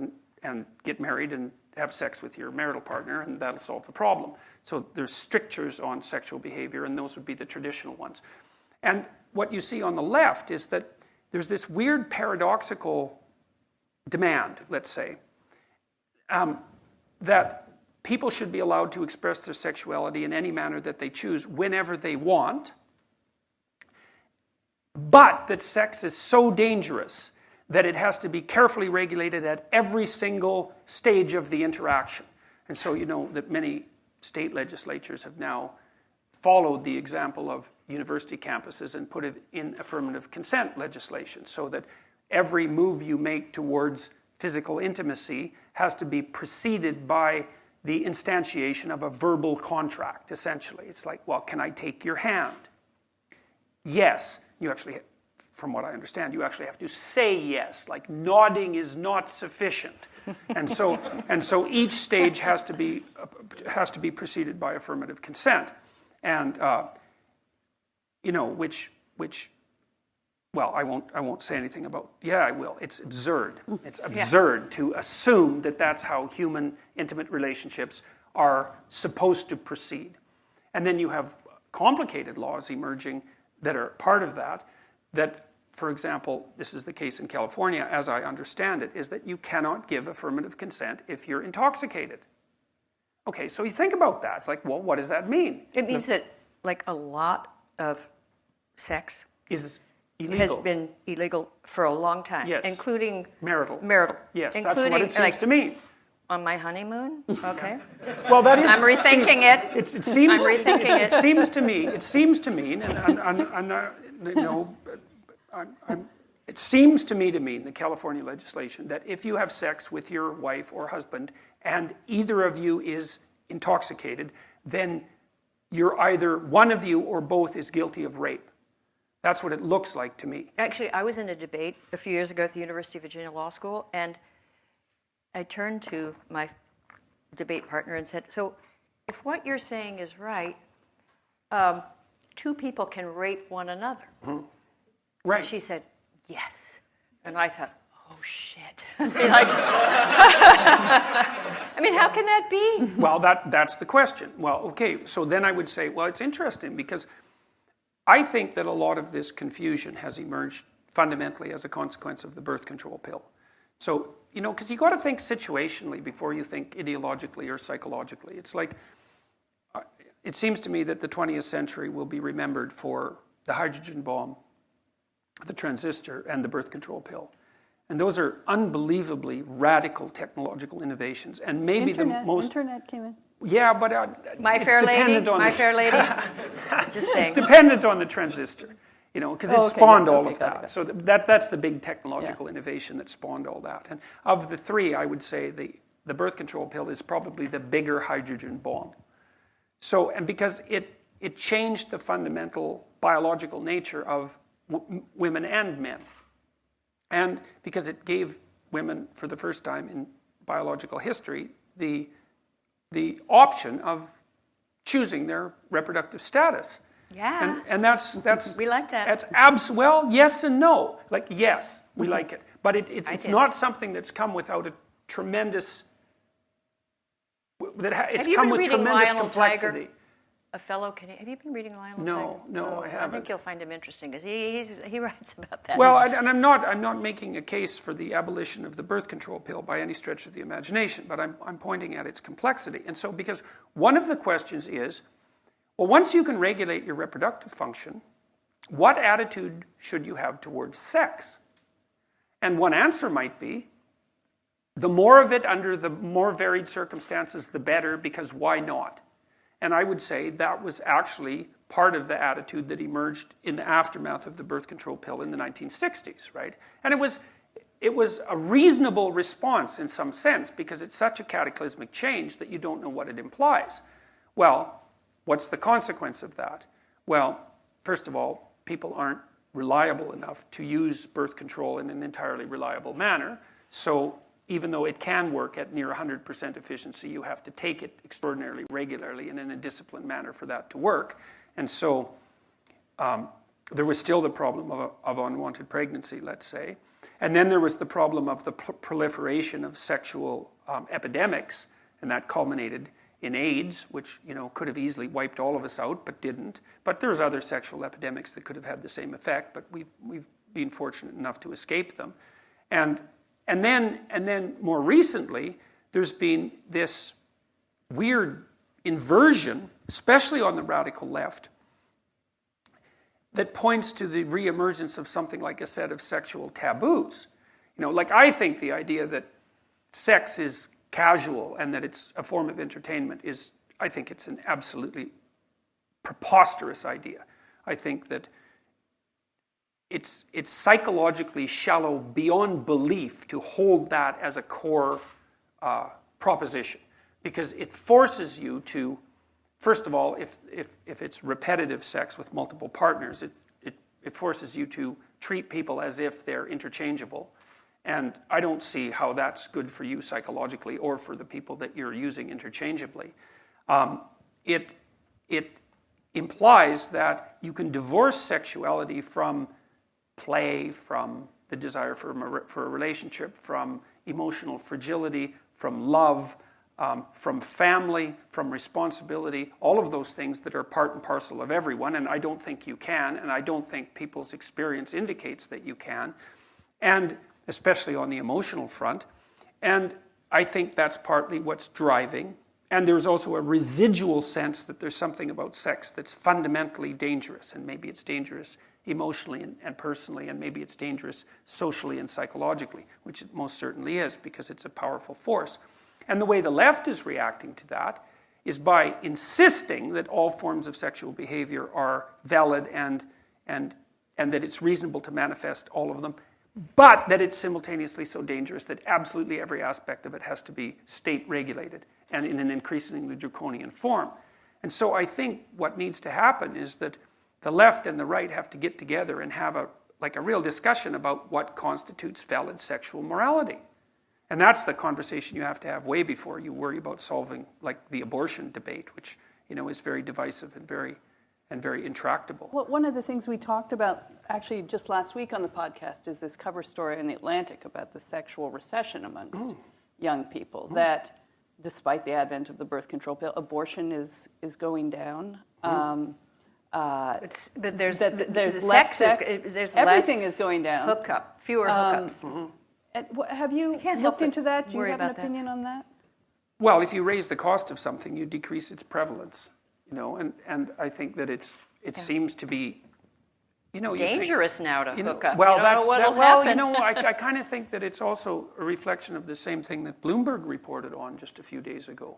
and get married and have sex with your marital partner, and that'll solve the problem. So there's strictures on sexual behavior, and those would be the traditional ones. And what you see on the left is that there's this weird paradoxical demand, let's say, that people should be allowed to express their sexuality in any manner that they choose, whenever they want, but that sex is so dangerous that it has to be carefully regulated at every single stage of the interaction. And so you know that many state legislatures have now followed the example of university campuses and put it in affirmative consent legislation, so that every move you make towards physical intimacy has to be preceded by the instantiation of a verbal contract, essentially. It's like, well, can I take your hand? Yes. You actually, from what I understand, you actually have to say yes. Like, nodding is not sufficient. And so each stage has to be preceded by affirmative consent. and well, I won't say anything about. Yeah, I will. It's absurd. It's absurd to assume that that's how human intimate relationships are supposed to proceed. And then you have complicated laws emerging that are part of that. That, for example, this is the case in California, as I understand it, is that you cannot give affirmative consent if you're intoxicated. Okay, so you think about that. It's like, well, what does that mean? It means that, like, a lot of sex is illegal. Has been illegal for a long time, yes. Including marital. including, Yes, that's what it seems to mean. On my honeymoon, okay. Well, that is. I'm rethinking it. It seems. I'm rethinking it. It seems to me. It seems to mean, it seems to me to mean the California legislation that if you have sex with your wife or husband and either of you is intoxicated, then you're either one of you or both is guilty of rape. That's what it looks like to me. Actually, I was in a debate a few years ago at the University of Virginia Law School, and I turned to my debate partner and said, so if what you're saying is right, two people can rape one another. Mm-hmm. Right. And she said, yes. And I thought, oh, shit. I mean, how can that be? Well, that's the question. Well, okay, so then I would say, well, it's interesting because I think that a lot of this confusion has emerged fundamentally as a consequence of the birth control pill. So, because you got to think situationally before you think ideologically or psychologically. It's like, it seems to me that the 20th century will be remembered for the hydrogen bomb, the transistor, and the birth control pill. And those are unbelievably radical technological innovations. And maybe the most... Internet came in. Yeah, but My Fair Lady. Just saying. It's dependent on the transistor, because it spawned all of that. So that's the big technological innovation that spawned all that. And of the three, I would say the birth control pill is probably the bigger hydrogen bomb. So, and because it changed the fundamental biological nature of women and men. And because it gave women, for the first time in biological history, the option of choosing their reproductive status. Yeah. And that's we like that. That's well, yes and no. Like, yes, we like it. But it's not something that's come without a tremendous... It's come with tremendous complexity. Tiger, a fellow Canadian. Have you been reading Lionel Tiger? No, I haven't. I think you'll find him interesting because he writes about that. Well, and I'm not making a case for the abolition of the birth control pill by any stretch of the imagination, but I'm pointing at its complexity. And so, because one of the questions is, well, once you can regulate your reproductive function, what attitude should you have towards sex? And one answer might be, the more of it under the more varied circumstances, the better, because why not? And I would say that was actually part of the attitude that emerged in the aftermath of the birth control pill in the 1960s, right? And it was a reasonable response in some sense because it's such a cataclysmic change that you don't know what it implies. Well, what's the consequence of that? Well, first of all, people aren't reliable enough to use birth control in an entirely reliable manner. So even though it can work at near 100% efficiency, you have to take it extraordinarily regularly and in a disciplined manner for that to work. And so there was still the problem of unwanted pregnancy, let's say. And then there was the problem of the proliferation of sexual epidemics, and that culminated in AIDS, which could have easily wiped all of us out, but didn't. But there's other sexual epidemics that could have had the same effect, but we've been fortunate enough to escape them. And then more recently, there's been this weird inversion, especially on the radical left, that points to the reemergence of something like a set of sexual taboos. Like I think the idea that sex is casual and that it's a form of entertainment I think it's an absolutely preposterous idea. I think that it's psychologically shallow beyond belief to hold that as a core proposition, because it forces you to, first of all, if it's repetitive sex with multiple partners, it forces you to treat people as if they're interchangeable, and I don't see how that's good for you psychologically or for the people that you're using interchangeably. It implies that you can divorce sexuality from play, from the desire for a relationship, from emotional fragility, from love, from family, from responsibility, all of those things that are part and parcel of everyone, and I don't think you can, and I don't think people's experience indicates that you can, and especially on the emotional front. And I think that's partly what's driving. And there's also a residual sense that there's something about sex that's fundamentally dangerous, and maybe it's dangerous emotionally and personally, and maybe it's dangerous socially and psychologically, which it most certainly is, because it's a powerful force. And the way the left is reacting to that is by insisting that all forms of sexual behavior are valid and that it's reasonable to manifest all of them, but that it's simultaneously so dangerous that absolutely every aspect of it has to be state-regulated and in an increasingly draconian form. And so I think what needs to happen is that the left and the right have to get together and have a real discussion about what constitutes valid sexual morality. And that's the conversation you have to have way before you worry about solving the abortion debate, which is very divisive and very intractable. Well, one of the things we talked about actually just last week on the podcast is this cover story in The Atlantic about the sexual recession amongst young people, that despite the advent of the birth control pill, abortion is going down. But there's there's the less sex. sex. There's Everything less is going down. fewer hookups. And have you can't help looked but into that? Do you worry have an about that. opinion on that? Well, if you raise the cost of something, you decrease its prevalence. And I think that it seems to be, Dangerous now to hook up. Well, you don't know what'll happen. I kind of think that it's also a reflection of the same thing that Bloomberg reported on just a few days ago.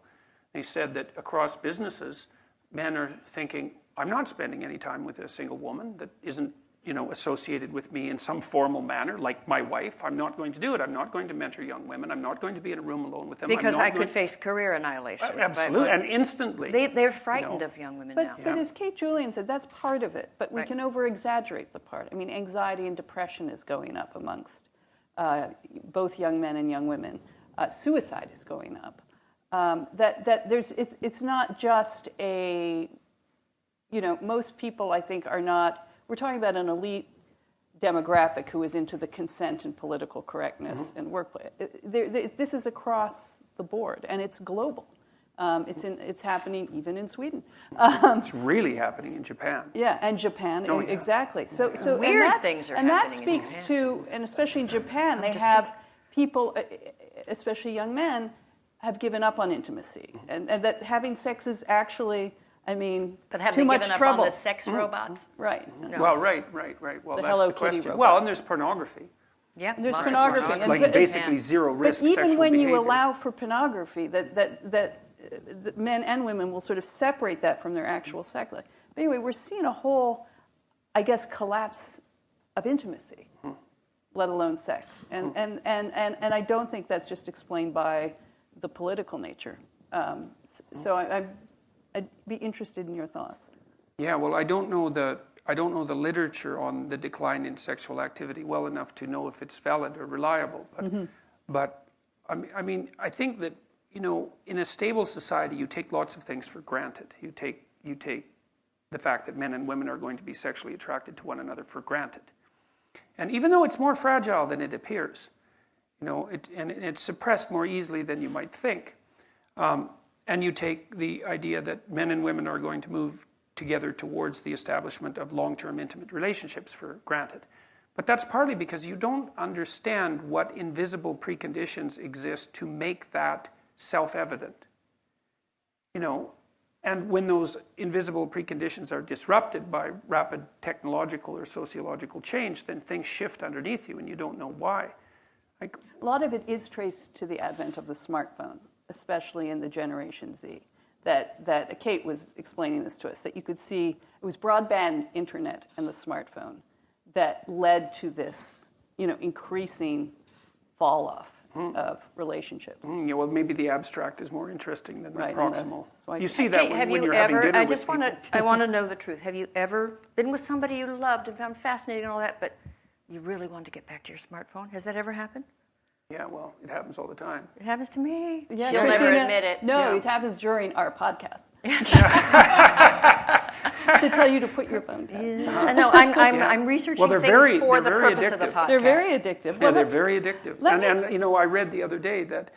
They said that across businesses, men are thinking, I'm not spending any time with a single woman that isn't, associated with me in some formal manner, like my wife. I'm not going to do it. I'm not going to mentor young women. I'm not going to be in a room alone with them. Because I could face career annihilation. Absolutely, and instantly. They're frightened of young women now. But as Kate Julian said, that's part of it. But we can over-exaggerate the part. I mean, anxiety and depression is going up amongst both young men and young women. Suicide is going up. It's not just a, most people I think are not. We're talking about an elite demographic who is into the consent and political correctness and workplace. This is across the board, and it's global. It's happening even in Sweden. It's really happening in Japan. Yeah, and Japan, exactly. So weird things are happening. And that speaks to, and especially in Japan, they have people, especially young men, have given up on intimacy, and that having sex is actually. But have too they much given trouble. up on the sex robots? Right. No. Well, right. Well, The that's Hello the Kitty question. robots. Well, and there's pornography. Yeah, There's lots of pornography. Like basically zero risk But even sexual when you behavior. allow for pornography, that men and women will sort of separate that from their actual sex life. But anyway, we're seeing a whole, I guess, collapse of intimacy, let alone sex. And I don't think that's just explained by the political nature. So I'd be interested in your thoughts. Yeah, well, I don't know the literature on the decline in sexual activity well enough to know if it's valid or reliable. But I think that in a stable society, you take lots of things for granted. You take the fact that men and women are going to be sexually attracted to one another for granted. And even though it's more fragile than it appears, it's suppressed more easily than you might think. And you take the idea that men and women are going to move together towards the establishment of long-term intimate relationships for granted. But that's partly because you don't understand what invisible preconditions exist to make that self-evident. And when those invisible preconditions are disrupted by rapid technological or sociological change, then things shift underneath you and you don't know why. A lot of it is traced to the advent of the smartphone, especially in the Generation Z. That Kate was explaining this to us, that you could see it was broadband internet and the smartphone that led to this, increasing fall off of relationships. Well, maybe the abstract is more interesting than the proximal. You see that when you're having dinner with people. I want to know the truth. Have you ever been with somebody you loved and found fascinating and all that, but you really wanted to get back to your smartphone? Has that ever happened? Yeah, well, it happens all the time. It happens to me. Yeah, She'll Christina, never admit it. No, it happens during our podcast. to tell you to put your phone down. No, I'm researching things for the purpose of the podcast. They're very addictive. Yeah, they're very addictive. And you know, I read the other day that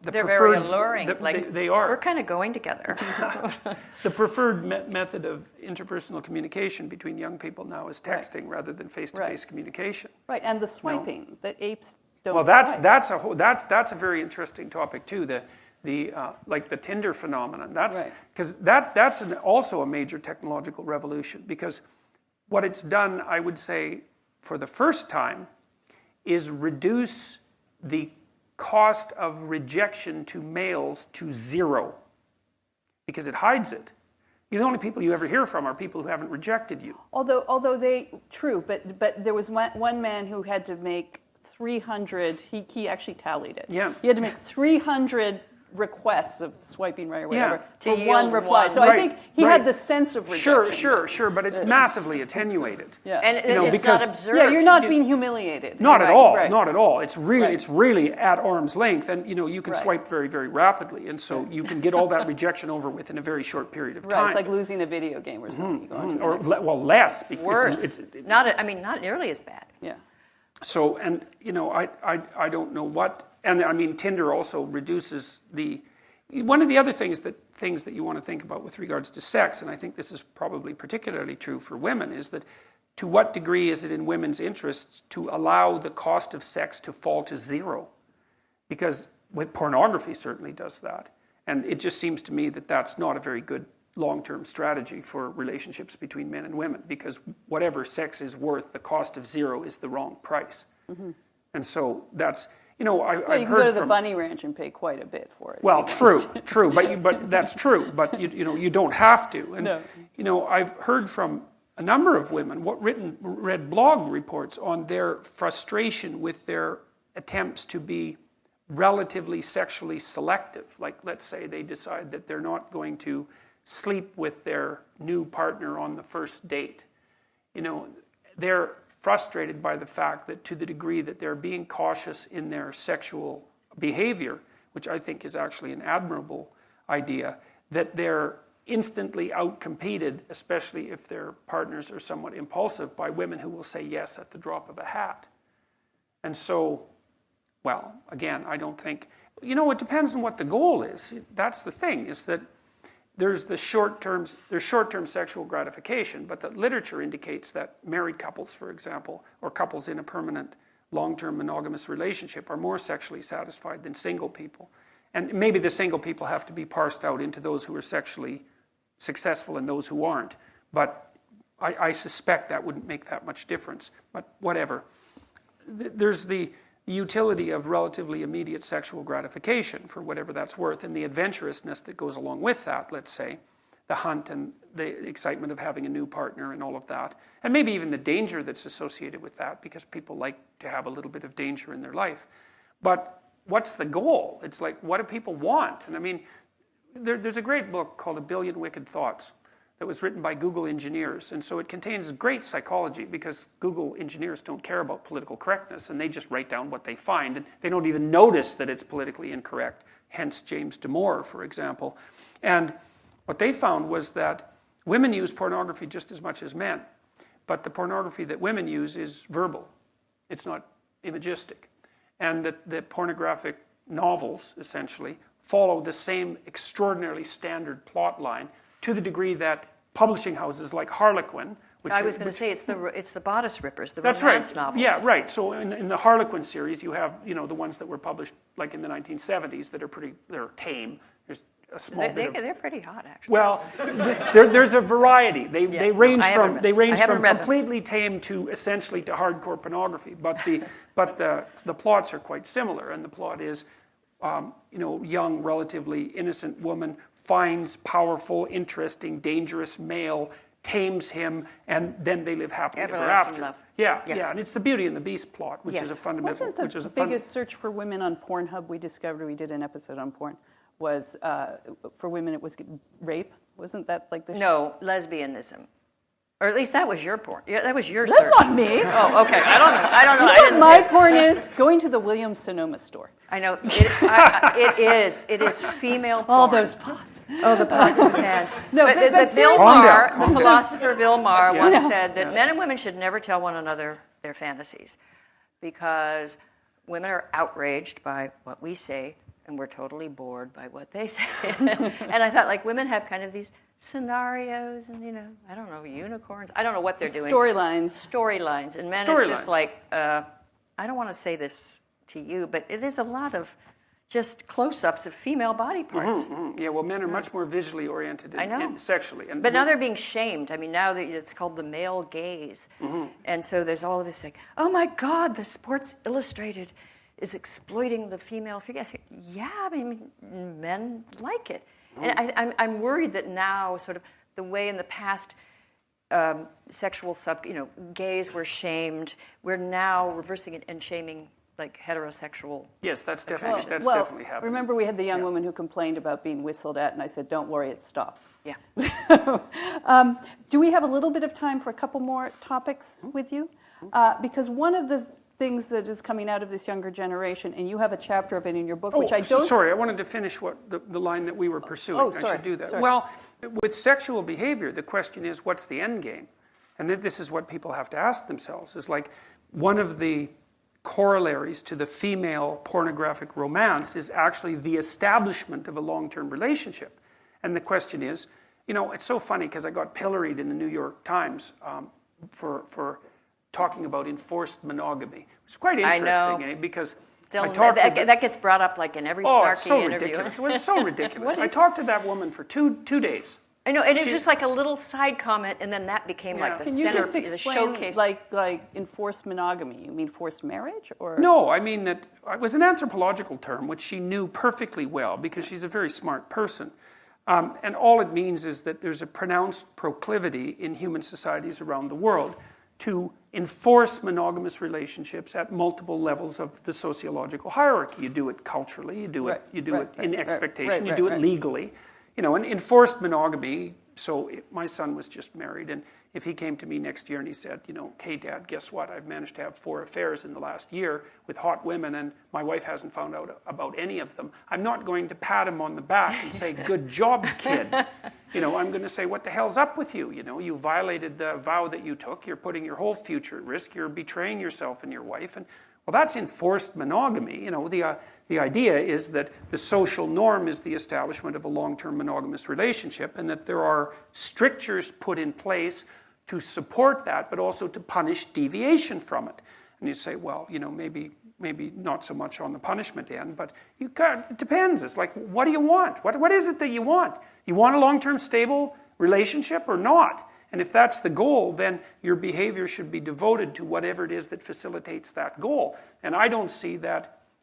they're very alluring. They are. We're kind of going together. The preferred method of interpersonal communication between young people now is texting rather than face-to-face communication. Right, and the swiping that apes don't. Well, that's a very interesting topic too. Like the Tinder phenomenon. That's because that's also a major technological revolution, because what it's done, I would say, for the first time, is reduce the cost of rejection to males to zero, because it hides it. The only people you ever hear from are people who haven't rejected you. Although but there was one man who had to make 300. He actually tallied it. Yeah. He had to make 300 requests of swiping right or whatever to for one reply. So I think he had the sense of rejection. Sure, but it's massively attenuated. Yeah. And it's not observed. Yeah, you're not being humiliated. Not at all. Right. Not at all. It's really at arm's length, and you know you can swipe very, very rapidly, and so you can get all that rejection over with in a very short period of time. Right. It's like losing a video game or something. Less. Because worse. Not nearly as bad. Yeah. So, and you know, I don't know what. And I mean, Tinder also reduces one of the other things that you want to think about with regards to sex, and I think this is probably particularly true for women, is that to what degree is it in women's interests to allow the cost of sex to fall to zero? Because with pornography certainly does that. And it just seems to me that that's not a very good long-term strategy for relationships between men and women, because whatever sex is worth, the cost of zero is the wrong price. Mm-hmm. And so that's... You know, you can go to the bunny ranch and pay quite a bit for it. Well, true, but that's true. But you don't have to. And you know, I've heard from a number of women read blog reports on their frustration with their attempts to be relatively sexually selective. Like, let's say they decide that they're not going to sleep with their new partner on the first date. You know, they're frustrated by the fact that to the degree that they're being cautious in their sexual behavior, which I think is actually an admirable idea, that they're instantly outcompeted, especially if their partners are somewhat impulsive, by women who will say yes at the drop of a hat. And so, well, again, I don't think, you know, it depends on what the goal is. That's the thing, is that there's short-term sexual gratification, but the literature indicates that married couples, for example, or couples in a permanent long-term monogamous relationship are more sexually satisfied than single people. And maybe the single people have to be parsed out into those who are sexually successful and those who aren't. But I suspect that wouldn't make that much difference. But whatever. There's the utility of relatively immediate sexual gratification, for whatever that's worth, and the adventurousness that goes along with that, let's say, the hunt and the excitement of having a new partner and all of that, and maybe even the danger that's associated with that, because people like to have a little bit of danger in their life. But what's the goal? It's like, what do people want? And I mean, there's a great book called A Billion Wicked Thoughts that was written by Google engineers. And so it contains great psychology, because Google engineers don't care about political correctness, and they just write down what they find, and they don't even notice that it's politically incorrect, hence James Damore, for example. And what they found was that women use pornography just as much as men, but the pornography that women use is verbal. It's not imagistic. And that the pornographic novels, essentially, follow the same extraordinarily standard plot line, to the degree that publishing houses like Harlequin, which I was going to say it's the bodice rippers, the that's romance right. novels. Yeah, right. So in the Harlequin series, you have the ones that were published like in the 1970s that are they're tame. There's a small They're pretty hot, actually. Well, there's a variety. They range from completely tame to essentially to hardcore pornography. But the plots are quite similar, and the plot is young, relatively innocent woman finds powerful, interesting, dangerous male, tames him, and then they live happily ever after. Love. Yeah, yes. yeah, and it's the Beauty and the Beast plot, which is a fundamental. Wasn't the biggest search for women on Pornhub we discovered? We did an episode on porn. Was for women it was rape? Wasn't that like the? No, lesbianism. Or at least that was your porn. Yeah, that was your That's search. not me. Oh, okay. I don't know. You know what my porn is? Going to the Williams-Sonoma store. I know. It is. It is female porn. All those pots. Oh, the pots and pans. No, but but Bill Calm down, Maher, calm the down. philosopher Bill Maher, Yeah. once said that men and women should never tell one another their fantasies because women are outraged by what we say and we're totally bored by what they say. And I thought, like, women have kind of these scenarios and, I don't know, unicorns. I don't know what they're doing. Storylines. And men, it's just like, I don't want to say this to you, but it is a lot of just close-ups of female body parts. Yeah, well, men are much more visually oriented and sexually. But now they're being shamed. I mean, now it's called the male gaze. And so there's all of this like, oh my God, the Sports Illustrated is exploiting the female figure. I think, yeah, I mean, men like it. And I'm worried that now, sort of the way in the past sexual gays were shamed, we're now reversing it and shaming like heterosexual. Yes, that's definitely definitely happening. Remember, we had the young woman who complained about being whistled at, and I said, "Don't worry, it stops." Yeah. Do we have a little bit of time for a couple more topics with you? Because one of the things that is coming out of this younger generation, and you have a chapter of it in your book, which I don't. Sorry, I wanted to finish the line that we were pursuing. Oh, sorry. I should do that. Sorry. Well, with sexual behavior, the question is, what's the end game? And this is what people have to ask themselves. Is like one of the corollaries to the female pornographic romance is actually the establishment of a long-term relationship. And the question is, it's so funny because I got pilloried in the New York Times for talking about enforced monogamy. It's quite interesting, because I talked that gets brought up like in every snarky interview. Ridiculous. It was so ridiculous. I talked to that woman for two days. I know, and it's just like a little side comment, and then that became like the Can you just center, the explain, showcase. like enforced monogamy? You mean forced marriage, or No, I mean that it was an anthropological term which she knew perfectly well because she's a very smart person, and all it means is that there's a pronounced proclivity in human societies around the world to enforce monogamous relationships at multiple levels of the sociological hierarchy. You do it culturally, you do it in expectation, you do it legally. And enforced monogamy, so my son was just married, and if he came to me next year and he said, hey, Dad, guess what? I've managed to have 4 affairs in the last year with hot women, and my wife hasn't found out about any of them. I'm not going to pat him on the back and say, good job, kid. I'm going to say, what the hell's up with you? You violated the vow that you took. You're putting your whole future at risk. You're betraying yourself and your wife. And well, that's enforced monogamy. The idea is that the social norm is the establishment of a long-term monogamous relationship, and that there are strictures put in place to support that, but also to punish deviation from it. And you say, well, maybe not so much on the punishment end, but it depends. It's like, what do you want? What is it that you want? You want a long-term stable relationship or not? And if that's the goal, then your behavior should be devoted to whatever it is that facilitates that goal. And I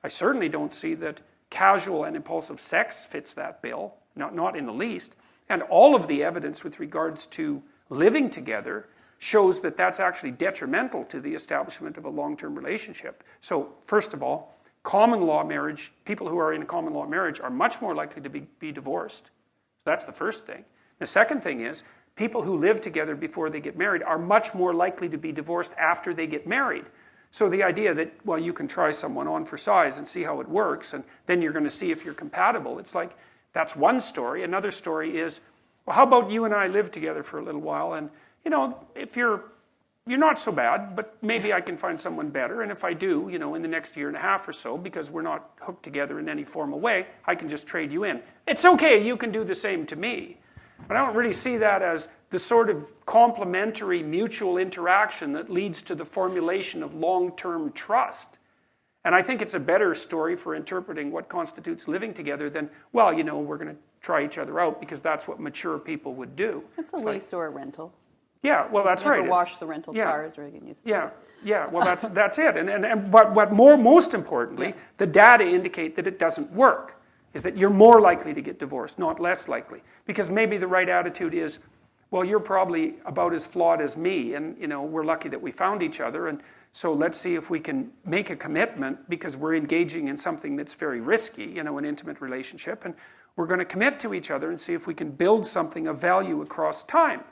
certainly don't see that casual and impulsive sex fits that bill, not in the least. And all of the evidence with regards to living together shows that that's actually detrimental to the establishment of a long-term relationship. So, first of all, common law marriage, people who are in a common law marriage are much more likely to be divorced. So that's the first thing. The second thing is, people who live together before they get married are much more likely to be divorced after they get married. So the idea that, well, you can try someone on for size and see how it works, and then you're going to see if you're compatible. It's like, that's one story. Another story is, well, how about you and I live together for a little while, and, if you're not so bad, but maybe I can find someone better, and if I do, in the next year and a half or so, because we're not hooked together in any formal way, I can just trade you in. It's okay, you can do the same to me. But I don't really see that as the sort of complementary mutual interaction that leads to the formulation of long-term trust. And I think it's a better story for interpreting what constitutes living together than, well, we're going to try each other out because that's what mature people would do. It's a lease or a rental. Yeah, well, that's right. Never wash the rental cars, Reagan used to say. Yeah, well, that's it. But most importantly, the data indicate that it doesn't work. Is that you're more likely to get divorced, not less likely. Because maybe the right attitude is, well, you're probably about as flawed as me, and we're lucky that we found each other, and so let's see if we can make a commitment because we're engaging in something that's very risky, an intimate relationship, and we're going to commit to each other and see if we can build something of value across time.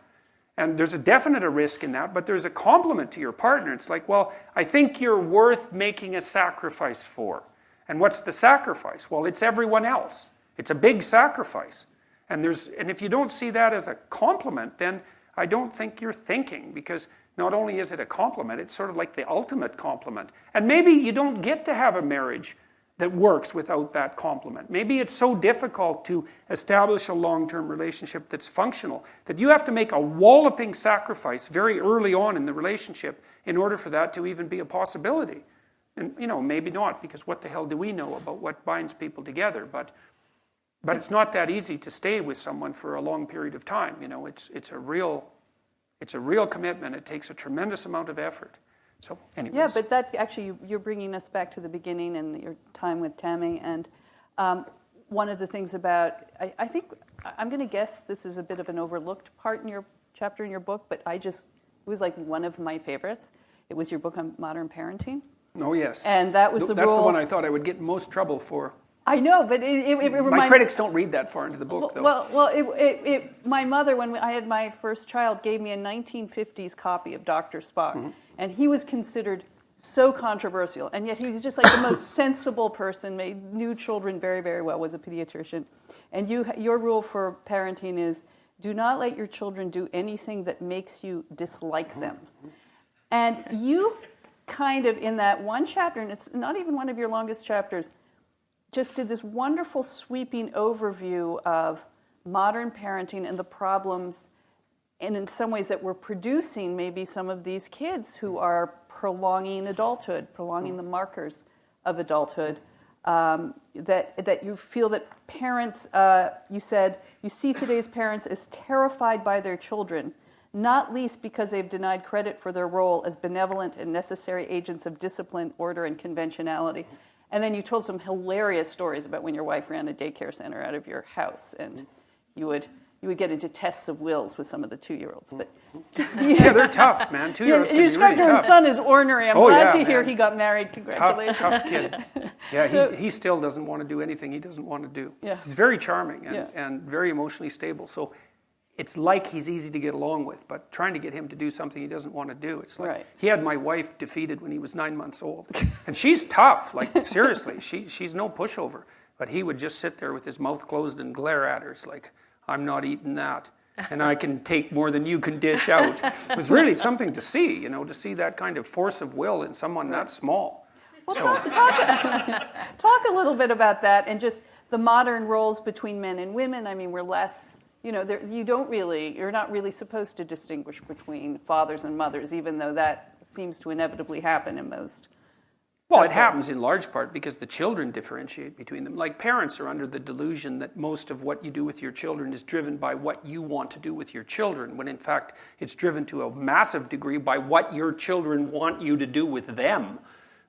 And there's a definite risk in that, but there's a compliment to your partner. It's like, well, I think you're worth making a sacrifice for. And what's the sacrifice? Well, it's everyone else. It's a big sacrifice. And if you don't see that as a compliment, then I don't think you're thinking, because not only is it a compliment, it's sort of like the ultimate compliment. And maybe you don't get to have a marriage that works without that compliment. Maybe it's so difficult to establish a long-term relationship that's functional that you have to make a walloping sacrifice very early on in the relationship in order for that to even be a possibility. And, maybe not, because what the hell do we know about what binds people together? But it's not that easy to stay with someone for a long period of time. It's a real commitment. It takes a tremendous amount of effort. So, anyways. Yeah, but that actually, you're bringing us back to the beginning and your time with Tammy. And one of the things about, I think, I'm going to guess this is a bit of an overlooked part in your chapter in your book, but it was like one of my favorites. It was your book on modern parenting. Oh, yes. And that was That's the one I thought I would get in most trouble for. I know, but it reminds my critics don't read that far into the book, though. Well, my mother, when I had my first child, gave me a 1950s copy of Dr. Spock, and he was considered so controversial, and yet he was just like the most sensible person, knew children very, very well, was a pediatrician. And your rule for parenting is, do not let your children do anything that makes you dislike them. And you kind of, in that one chapter, and it's not even one of your longest chapters, just did this wonderful sweeping overview of modern parenting and the problems, and in some ways that we're producing maybe some of these kids who are prolonging adulthood, prolonging the markers of adulthood, that you feel that parents, you said, you see today's parents as terrified by their children, not least because they've denied credit for their role as benevolent and necessary agents of discipline, order, and conventionality. And then you told some hilarious stories about when your wife ran a daycare center out of your house, and you would get into tests of wills with some of the 2-year-olds. But yeah, they're tough, man. 2-year-olds can be really tough. You described your son as ornery. I'm glad to hear he got married. Congratulations. Tough kid. Yeah, he still doesn't want to do anything he doesn't want to do. Yeah. He's very charming and very emotionally stable. So it's like he's easy to get along with, but trying to get him to do something he doesn't want to do, it's like he had my wife defeated when he was 9 months old. And she's tough, like seriously, she's no pushover. But he would just sit there with his mouth closed and glare at her. It's like, I'm not eating that, and I can take more than you can dish out. It was really something to see, to see that kind of force of will in someone that small. Well, talk a little bit about that and just the modern roles between men and women. I mean, we're less... you're not really supposed to distinguish between fathers and mothers, even though that seems to inevitably happen in most. Well, it happens in large part because the children differentiate between them. Like parents are under the delusion that most of what you do with your children is driven by what you want to do with your children, when in fact it's driven to a massive degree by what your children want you to do with them.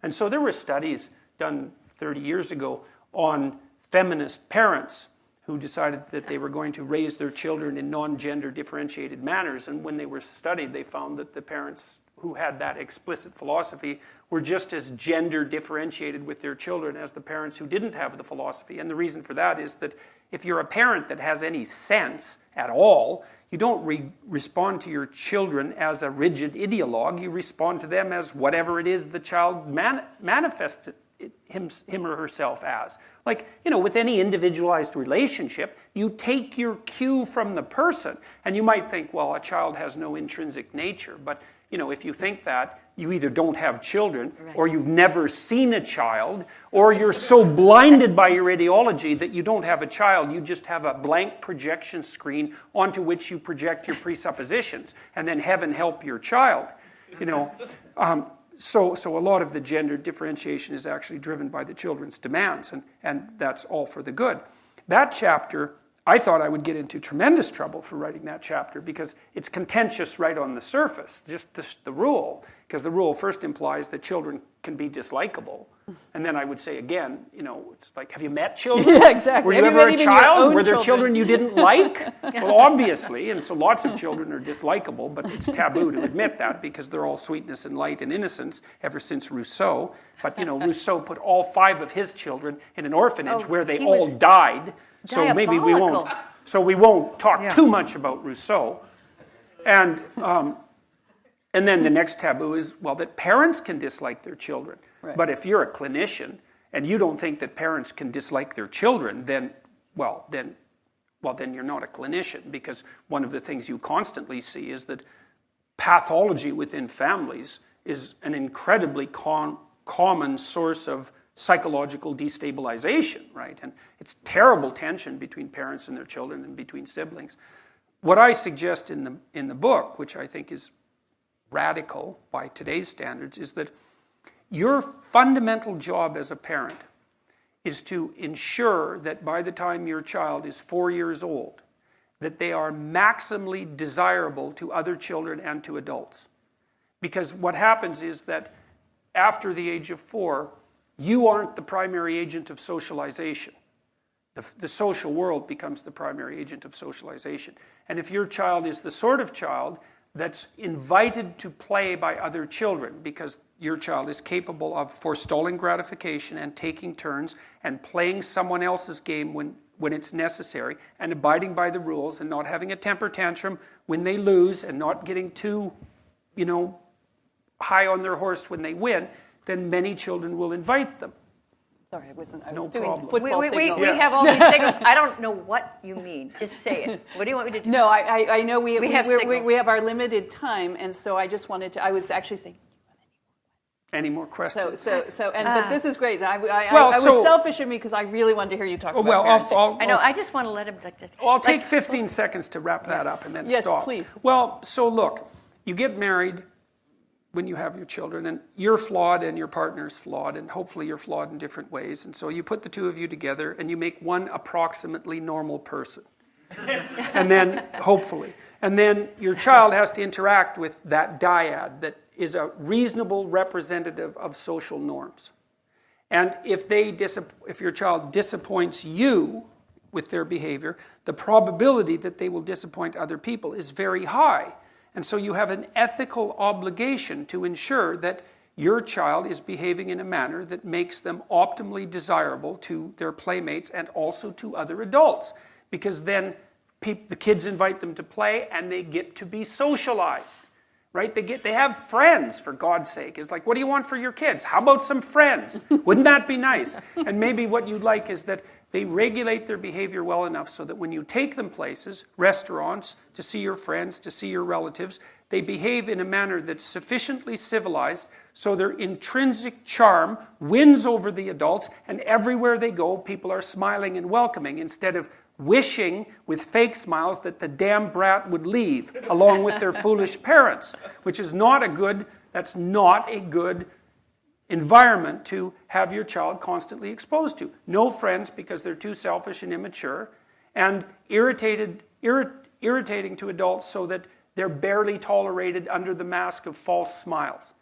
And so there were studies done 30 years ago on feminist parents who decided that they were going to raise their children in non-gender differentiated manners. And when they were studied, they found that the parents who had that explicit philosophy were just as gender differentiated with their children as the parents who didn't have the philosophy. And the reason for that is that if you're a parent that has any sense at all, you don't respond to your children as a rigid ideologue. You respond to them as whatever it is the child manifests him or herself as. Like, with any individualized relationship, you take your cue from the person. And you might think, well, a child has no intrinsic nature. But, if you think that, you either don't have children, or you've never seen a child, or you're so blinded by your ideology that you don't have a child. You just have a blank projection screen onto which you project your presuppositions. And then heaven help your child. So a lot of the gender differentiation is actually driven by the children's demands, and that's all for the good. That chapter, I thought I would get into tremendous trouble for writing that chapter because it's contentious right on the surface, just the rule, because the rule first implies that children can be dislikable. And then I would say again, it's like, have you met children? Yeah, exactly. Were you ever a child? Were there children you didn't like? Well, obviously, and so lots of children are dislikable, but it's taboo to admit that because they're all sweetness and light and innocence ever since Rousseau. But, Rousseau put all 5 of his children in an orphanage where they all died. So maybe we won't talk too much about Rousseau. And then the next taboo is, that parents can dislike their children. Right. But if you're a clinician and you don't think that parents can dislike their children, then well, then you're not a clinician, because one of the things you constantly see is that pathology within families is an incredibly common source of psychological destabilization, right? And it's terrible tension between parents and their children and between siblings. What I suggest in the book, which I think is radical by today's standards, is that your fundamental job as a parent is to ensure that by the time your child is 4 years old, that they are maximally desirable to other children and to adults. Because what happens is that after the age of 4, you aren't the primary agent of socialization. The social world becomes the primary agent of socialization. And if your child is the sort of child that's invited to play by other children, because your child is capable of forestalling gratification and taking turns and playing someone else's game when it's necessary, and abiding by the rules and not having a temper tantrum when they lose and not getting too, high on their horse when they win, then many children will invite them. Sorry, I was No doing problem. football signals. We have all these signals. I don't know what you mean. Just say it. What do you want me to do? No, I know we have signals. we have our limited time, and so I just wanted to. I was actually saying. Any more questions? But this is great. I Well, was so- selfish of me because I really wanted to hear you talk about Well, parenting. I know. I just want to let him just. I'll take 15 seconds to wrap that up and then Yes, stop. please. Well, so look, you get married when you have your children, and you're flawed and your partner's flawed, and hopefully you're flawed in different ways. And so you put the two of you together and you make one approximately normal person. And then, hopefully. And then your child has to interact with that dyad that is a reasonable representative of social norms. And if your child disappoints you with their behavior, the probability that they will disappoint other people is very high. And so you have an ethical obligation to ensure that your child is behaving in a manner that makes them optimally desirable to their playmates and also to other adults. Because then the kids invite them to play and they get to be socialized. Right? They have friends, for God's sake. It's like, what do you want for your kids? How about some friends? Wouldn't that be nice? And maybe what you'd like is that they regulate their behavior well enough so that when you take them places, restaurants, to see your friends, to see your relatives, they behave in a manner that's sufficiently civilized so their intrinsic charm wins over the adults, and everywhere they go, people are smiling and welcoming instead of wishing with fake smiles that the damn brat would leave along with their foolish parents, which is that's not a good environment to have your child constantly exposed to. No friends because they're too selfish and immature, and irritating to adults so that they're barely tolerated under the mask of false smiles.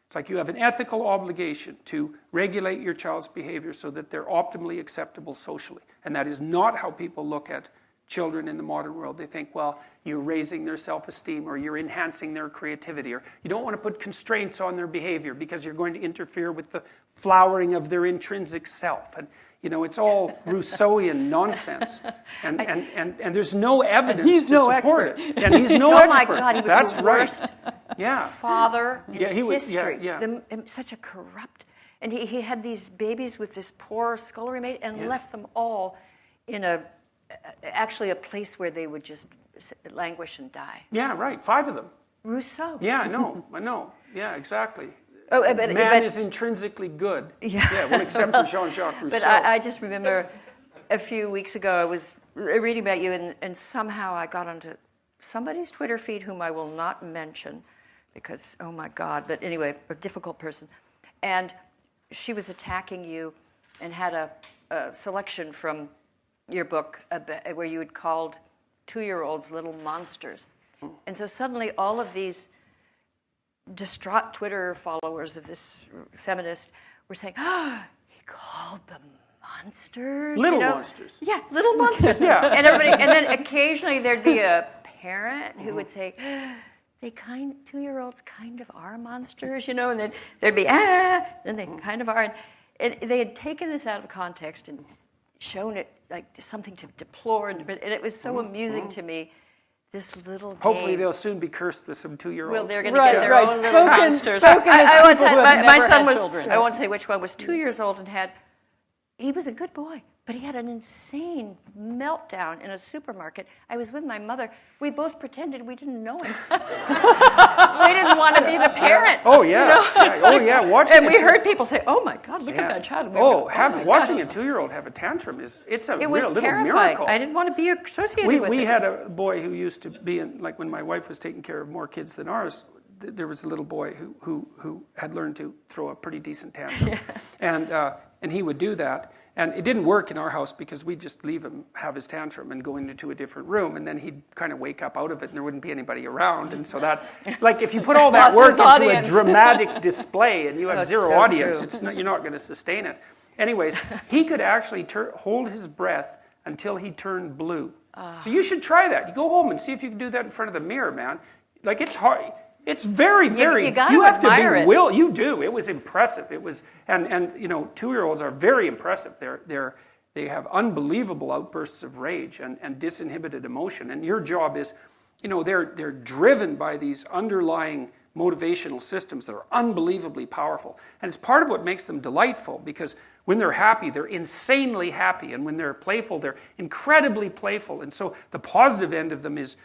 It's like you have an ethical obligation to regulate your child's behavior so that they're optimally acceptable socially. And that is not how people look at children in the modern world. They think, well, you're raising their self-esteem or you're enhancing their creativity, or you don't want to put constraints on their behavior because you're going to interfere with the flowering of their intrinsic self. And it's all Rousseauian nonsense. And there's no evidence to support it. And he's no expert. Oh my God, he was That's the right. worst father in history. Such a corrupt. And he had these babies with this poor scullery maid and left them all in actually a place where they would just languish and die. Yeah, right. 5 of them. Rousseau. Yeah, I know. Yeah, exactly. Man is intrinsically good. Yeah. Well, except for Jean-Jacques Rousseau. But I just remember a few weeks ago I was reading about you, and somehow I got onto somebody's Twitter feed whom I will not mention because, oh my God, but anyway, a difficult person. And she was attacking you and had a selection from your book where you had called 2-year-olds little monsters. And so suddenly all of these distraught Twitter followers of this feminist were saying, he called them monsters. Little monsters. Yeah, little monsters. Yeah. And then occasionally there'd be a parent who would say, 2-year-olds kind of are monsters, and then there'd be, and they kind of are. And they had taken this out of context and shown it like something to deplore, and it was so amusing to me, this little game. Hopefully they'll soon be cursed with some 2-year-olds. Well, they're going to get their own little monsters. Spoken as people who have my never son had was, children. I won't say which one, was 2 years old and had he was a good boy, but he had an insane meltdown in a supermarket. I was with my mother. We both pretended we didn't know him. We didn't want to be the parent. Oh, yeah. Oh, yeah. Watching And we heard people say, "Oh, my God, look at that child." And we were going, watching a 2-year-old have a tantrum it's a it real was little terrifying. miracle. I didn't want to be associated with it. We had a boy who used to be in, like when my wife was taking care of more kids than ours, there was a little boy who had learned to throw a pretty decent tantrum. And he would do that. And it didn't work in our house because we'd just leave him have his tantrum and go into a different room, and then he'd kind of wake up out of it and there wouldn't be anybody around. And so that, like if you put all that work into audience. a dramatic display and you have zero so audience, true. you're not going to sustain it. Anyways, he could actually hold his breath until he turned blue. So you should try that. You go home and see if you can do that in front of the mirror, man. Like it's hard. It's very, very. You have to be it. You do. It was impressive. It was, and 2-year-olds are very impressive. They have unbelievable outbursts of rage and disinhibited emotion. And your job is, they're driven by these underlying motivational systems that are unbelievably powerful. And it's part of what makes them delightful, because when they're happy, they're insanely happy. And when they're playful, they're incredibly playful. And so the positive end of them is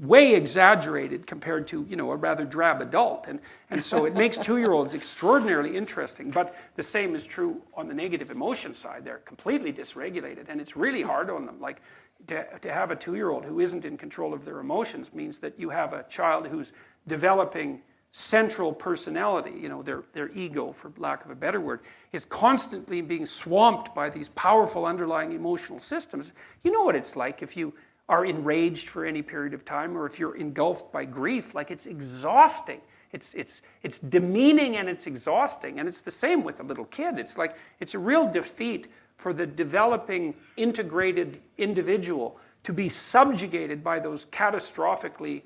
way exaggerated compared to, a rather drab adult. And so it makes 2-year-olds extraordinarily interesting. But the same is true on the negative emotion side. They're completely dysregulated. And it's really hard on them. Like to have a 2-year-old who isn't in control of their emotions means that you have a child who's developing central personality, their ego, for lack of a better word, is constantly being swamped by these powerful underlying emotional systems. You know what it's like if you are enraged for any period of time, or if you're engulfed by grief. Like, it's exhausting. It's demeaning and it's exhausting. And it's the same with a little kid. It's like, it's a real defeat for the developing, integrated individual to be subjugated by those catastrophically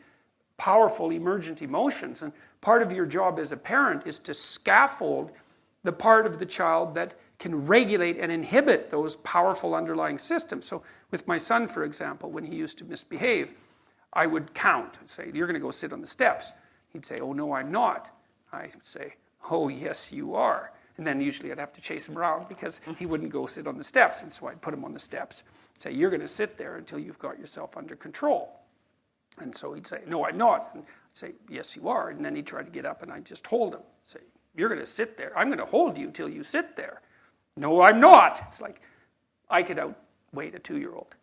powerful emergent emotions. And part of your job as a parent is to scaffold the part of the child that can regulate and inhibit those powerful underlying systems. So with my son, for example, when he used to misbehave, I would count and say, "You're going to go sit on the steps." He'd say, "Oh, no, I'm not." I would say, "Oh, yes, you are." And then usually I'd have to chase him around because he wouldn't go sit on the steps. And so I'd put him on the steps and say, "You're going to sit there until you've got yourself under control." And so he'd say, "No, I'm not." And I'd say, "Yes, you are." And then he'd try to get up and I'd just hold him. Say, "You're going to sit there. I'm going to hold you till you sit there." "No, I'm not." It's like, I could outweight a 2-year-old.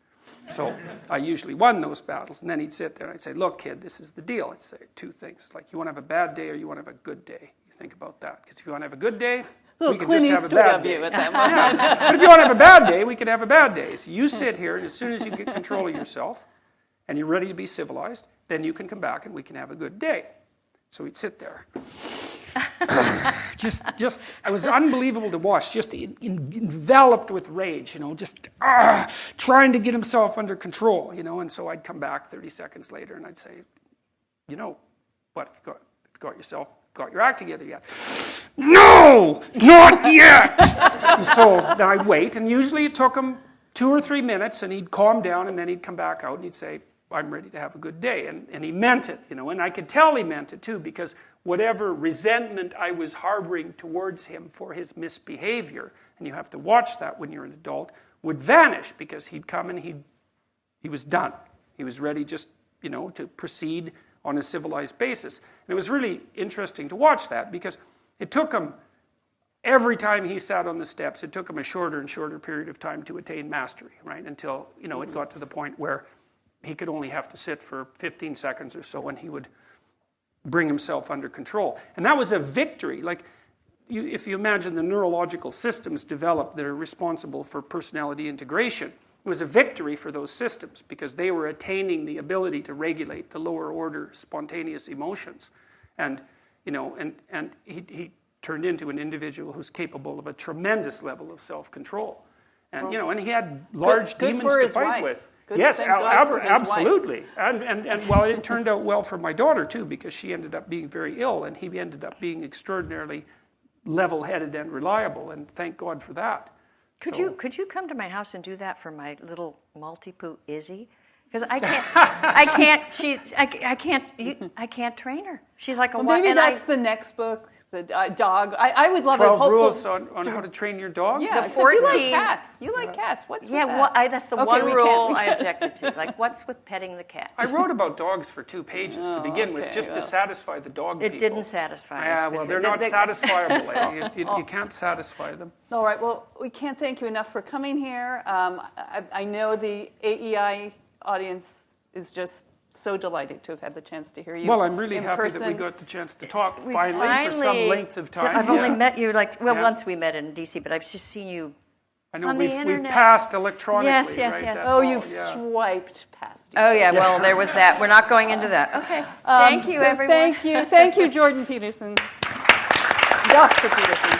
So I usually won those battles. And then he'd sit there and I'd say, "Look, kid, this is the deal." I'd say 2 things. Like, you want to have a bad day or you want to have a good day? You think about that. Because if you want to have a good day, we can just have a bad day. At that Yeah. But if you want to have a bad day, we can have a bad day. So you sit here, and as soon as you get control of yourself and you're ready to be civilized, then you can come back and we can have a good day. So he'd sit there. It was unbelievable to watch, just enveloped with rage, trying to get himself under control, and so I'd come back 30 seconds later and I'd say, "What, have you got your act together yet?" "No, not yet." And so then I'd wait, and usually it took him 2 or 3 minutes, and he'd calm down, and then he'd come back out and he'd say, "I'm ready to have a good day." And he meant it, and I could tell he meant it too, because whatever resentment I was harboring towards him for his misbehavior, and you have to watch that when you're an adult, would vanish, because he'd come and he was done. He was ready just, to proceed on a civilized basis. And it was really interesting to watch that, because it took him, every time he sat on the steps, it took him a shorter and shorter period of time to attain mastery, right? Until, it got to the point where he could only have to sit for 15 seconds or so, and he would bring himself under control. And that was a victory. Like, if you imagine the neurological systems developed that are responsible for personality integration, it was a victory for those systems, because they were attaining the ability to regulate the lower order spontaneous emotions. And, and he turned into an individual who's capable of a tremendous level of self-control. And, and he had large demons to fight with. Yes, absolutely. And well, it turned out well for my daughter too, because she ended up being very ill, and he ended up being extraordinarily level-headed and reliable, and thank God for that. Could you come to my house and do that for my little Maltipoo Izzy? Because I can't train her. She's like a maybe that's the next book. The dog. I would love 12 a rules on how to train your dog? Yeah, The except you like 14 cats. You like cats. What's with that? Well, that's the Okay, one we rule can't- I objected to. Like, what's with petting the cat? I wrote about dogs for 2 pages to begin with, okay, just to well. satisfy the dog It people. didn't satisfy us. Yeah, well, they're not satisfiable. You can't satisfy them. All right. Well, we can't thank you enough for coming here. I know the AEI audience is just so delighted to have had the chance to hear you. Well, I'm really in happy person. that we got the chance to talk We finally for some length of time. I've only Yeah. met you Yeah. once we met in DC, but I've just seen you. I know on the we've internet. passed electronically, Yes, yes, right? yes. That's Oh, all, you've yeah. swiped past. Oh yeah, well there was that. We're not going into that. Okay. Thank you, So everyone. Thank you, Jordan Peterson, Dr. Peterson.